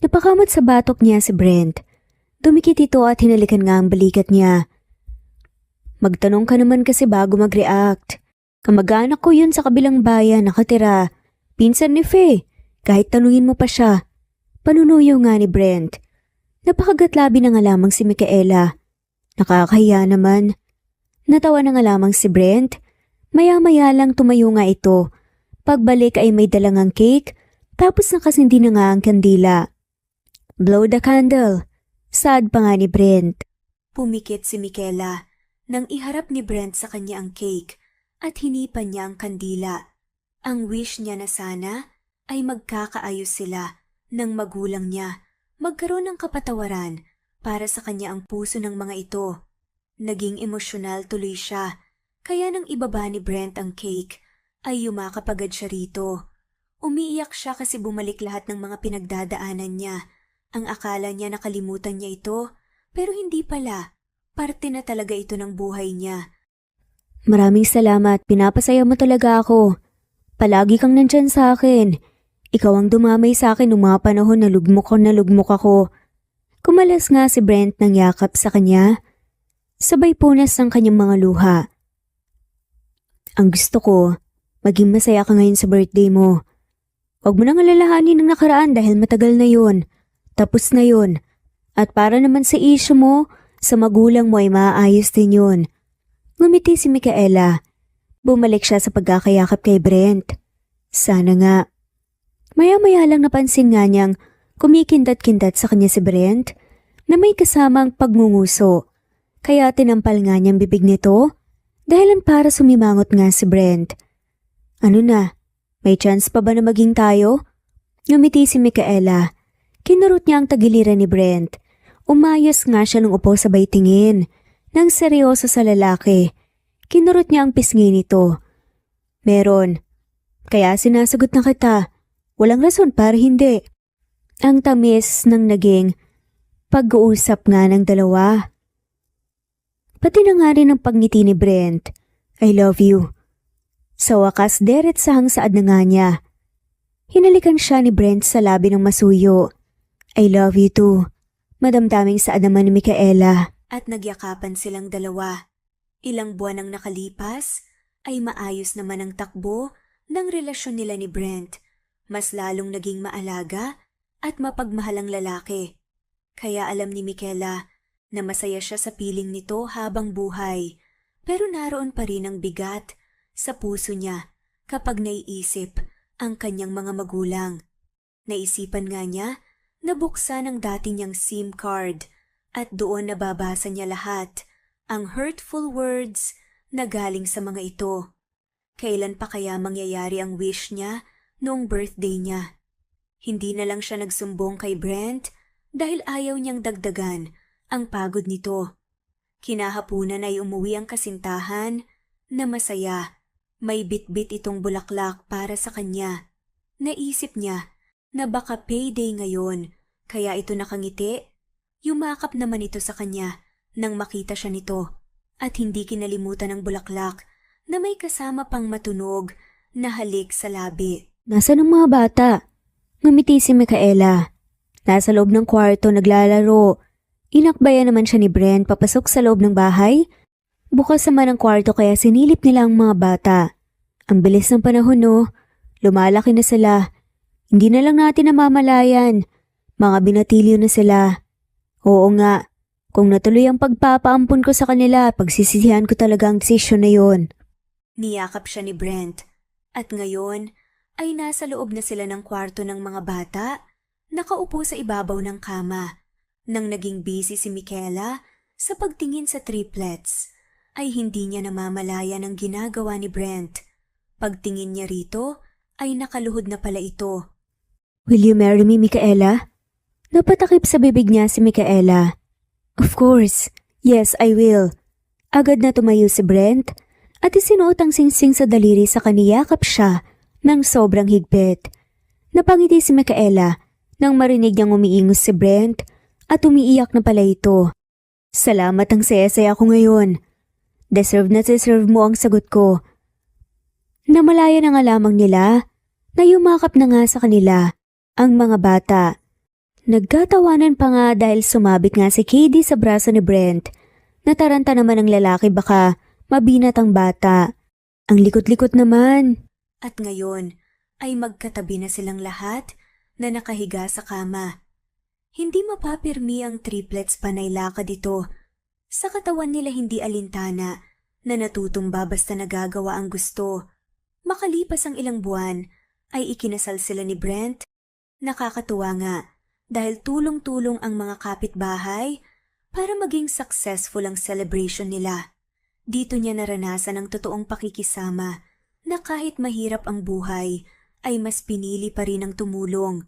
Napakamot sa batok niya si Brent. Dumikit ito at hinalikan nga ang balikat niya. Magtanong ka naman kasi bago mag-react. Kamag-anak ko yun sa kabilang bayan nakatira. Pinsan ni Faye. Kahit tanungin mo pa siya. Panunuyo nga ni Brent. Napakagatlabi na nga lamang si Micaela. Nakakahiya naman. Natawa na nga lamang si Brent. Maya-maya lang tumayo nga ito. Pagbalik ay may dalangang cake, tapos nakasindi na nga ang kandila. Blow the candle. Sad pa nga ni Brent. Pumikit si Micaela nang iharap ni Brent sa kanya ang cake at hinipan niya ang kandila. Ang wish niya na sana ay magkakaayos sila ng magulang niya, magkaroon ng kapatawaran para sa kanya ang puso ng mga ito. Naging emosyonal tuloy siya, kaya nang ibaba ni Brent ang cake, ay yumakap agad siya rito. Umiiyak siya kasi bumalik lahat ng mga pinagdadaanan niya. Ang akala niya nakalimutan niya ito, pero hindi pala. Parte na talaga ito ng buhay niya. Maraming salamat, pinapasaya mo talaga ako. Palagi kang nandyan sa akin. Ikaw ang dumamay sa akin noong mga panahon na lugmok ako. Kumalas nga si Brent ng yakap sa kanya. Sabay punas ng kanyang mga luha. Ang gusto ko, maging masaya ka ngayon sa birthday mo. Huwag mo nang alalahanin ang nakaraan dahil matagal na yun. Tapos na yun. At para naman sa issue mo, sa magulang mo ay maaayos din yun. Ngumiti si Micaela. Bumalik siya sa pagkakayakap kay Brent. Sana nga. Maya-maya lang napansin nga niyang kumikindat-kindat sa kanya si Brent na may kasamang pagngunguso. Kaya tinampal nga niyang bibig nito dahilan para sumimangot nga si Brent. Ano na? May chance pa ba na maging tayo? Ngumiti si Micaela. Kinurot niya ang tagiliran ni Brent. Umayos nga siya nung upo sabay tingin. Nang seryoso sa lalaki. Kinurot niya ang pisngi nito. Meron. Kaya sinasagot na kita. Walang rason para hindi. Ang tamis ng naging pag-uusap nga ng dalawa. Pati na nga rin ang pagngiti ni Brent. I love you. Sa wakas, diretsahang saad na nga niya. Hinalikan siya ni Brent sa labi ng masuyo. I love you too. Madamdaming saad naman ni Micaela. At nagyakapan silang dalawa. Ilang buwan ang nakalipas, ay maayos naman ang takbo ng relasyon nila ni Brent. Mas lalong naging maalaga at mapagmahal ang lalaki. Kaya alam ni Micaela na masaya siya sa piling nito habang buhay. Pero naroon pa rin ang bigat sa puso niya kapag naiisip ang kanyang mga magulang. Naisipan nga niya na buksan ang dati niyang SIM card at doon nababasa niya lahat ang hurtful words na galing sa mga ito. Kailan pa kaya mangyayari ang wish niya noong birthday niya? Hindi na lang siya nagsumbong kay Brent dahil ayaw niyang dagdagan ang pagod nito. Kinahapunan ay umuwi ang kasintahan na masaya. May bitbit itong bulaklak para sa kanya. Naisip niya na baka payday ngayon, kaya ito nakangiti. Yumakap naman ito sa kanya nang makita siya nito at hindi kinalimutan ang bulaklak na may kasama pang matunog na halik sa labi. Nasaan ang mga bata? Ngumiti si Micaela. Nasa loob ng kwarto naglalaro. Inakbayan naman siya ni Brent papasok sa loob ng bahay. Bukas naman ang kwarto kaya sinilip nila ang mga bata. Ang bilis ng panahon no. Lumalaki na sila. Hindi na lang natin namamalayan. Mga binatilyo na sila. Oo nga. Kung natuloy ang pagpapaampun ko sa kanila, pagsisisihan ko talaga ang desisyon na yon. Niyakap siya ni Brent. At ngayon ay nasa loob na sila ng kwarto ng mga bata. Nakaupo sa ibabaw ng kama. Nang naging busy si Micaela sa pagtingin sa triplets, ay hindi niya namamalayan ang ginagawa ni Brent. Pagtingin niya rito, ay nakaluhod na pala ito. Will you marry me, Micaela? Napatakip sa bibig niya si Micaela. Of course, yes I will. Agad na tumayo si Brent at isinuot ang singsing sa daliri sa kaniyakap siya ng sobrang higpit. Napangiti si Micaela nang marinig niyang umiingos si Brent at umiiyak na pala ito. Salamat ang saya-saya ko ngayon. Deserve na deserve mo ang sagot ko. Namalaya na nga lamang nila na yumakap na nga sa kanila ang mga bata. Nagkatawanan pa nga dahil sumabit nga si KD sa braso ni Brent. Nataranta naman ang lalaki baka mabinat ang bata. Ang likot-likot naman. At ngayon ay magkatabi na silang lahat na nakahiga sa kama. Hindi mapapirmi ang triplets panay lakad ito. Sa katawan nila hindi alintana na natutumba basta nagagawa ang gusto. Makalipas ang ilang buwan ay ikinasal sila ni Brent. Nakakatuwa nga dahil tulong-tulong ang mga kapitbahay para maging successful ang celebration nila. Dito niya naranasan ang totoong pakikisama na kahit mahirap ang buhay ay mas pinili pa rin ang tumulong.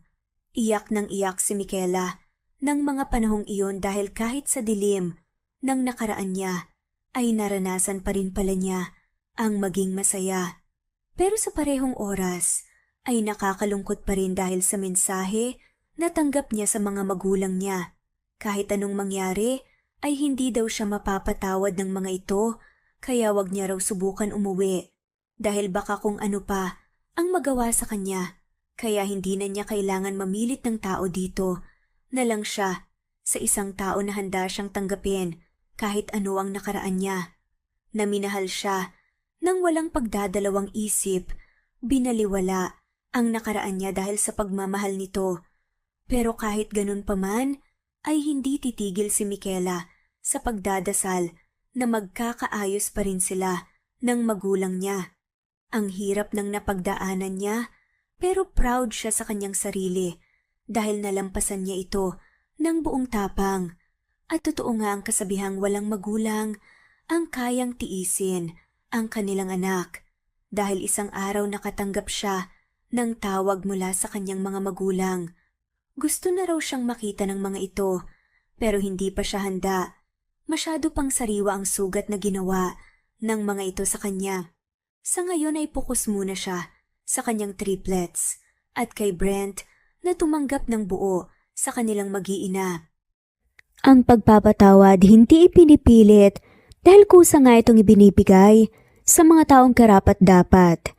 Iyak nang iyak si Micaela ng mga panahong iyon dahil kahit sa dilim ng nakaraan niya ay naranasan pa rin pala niya ang maging masaya. Pero sa parehong oras ay nakakalungkot pa rin dahil sa mensahe na tanggap niya sa mga magulang niya. Kahit anong mangyari ay hindi daw siya mapapatawad ng mga ito kaya wag niya raw subukan umuwi dahil baka kung ano pa ang magawa sa kanya. Kaya hindi na niya kailangan mamilit ng tao dito na lang siya sa isang tao na handa siyang tanggapin kahit ano ang nakaraan niya. Na minahal siya nang walang pagdadalawang isip, binaliwala ang nakaraan niya dahil sa pagmamahal nito. Pero kahit ganun pa man, ay hindi titigil si Micaela sa pagdadasal na magkakaayos pa rin sila ng magulang niya. Ang hirap ng napagdaanan niya, pero proud siya sa kanyang sarili dahil nalampasan niya ito ng buong tapang. At totoo nga ang kasabihang walang magulang ang kayang tiisin ang kanilang anak dahil isang araw nakatanggap siya ng tawag mula sa kanyang mga magulang. Gusto na raw siyang makita ng mga ito pero hindi pa siya handa. Masyado pang sariwa ang sugat na ginawa ng mga ito sa kanya. Sa ngayon ay focus muna siya sa kanyang triplets at kay Brent na tumanggap ng buo sa kanilang mag-iina. Ang pagpapatawad hindi ipinipilit dahil kusa nga itong ibinibigay sa mga taong karapat-dapat.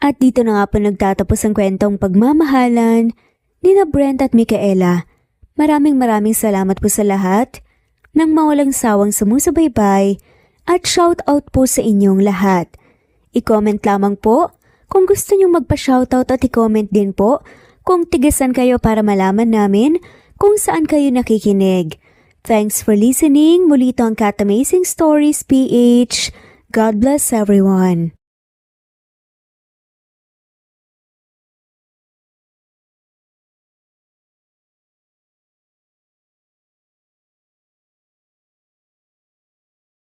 At dito na nga po nagtatapos ang kwentong pagmamahalan ni na Brent at Micaela. Maraming salamat po sa lahat ng mawalang sawang sumusubaybay at shout out po sa inyong lahat. I-comment lamang po kung gusto nyong magpa-shoutout at i-comment din po kung tigasan kayo para malaman namin kung saan kayo nakikinig. Thanks for listening. Muli ito ang Cat Amazing Stories PH. God bless everyone.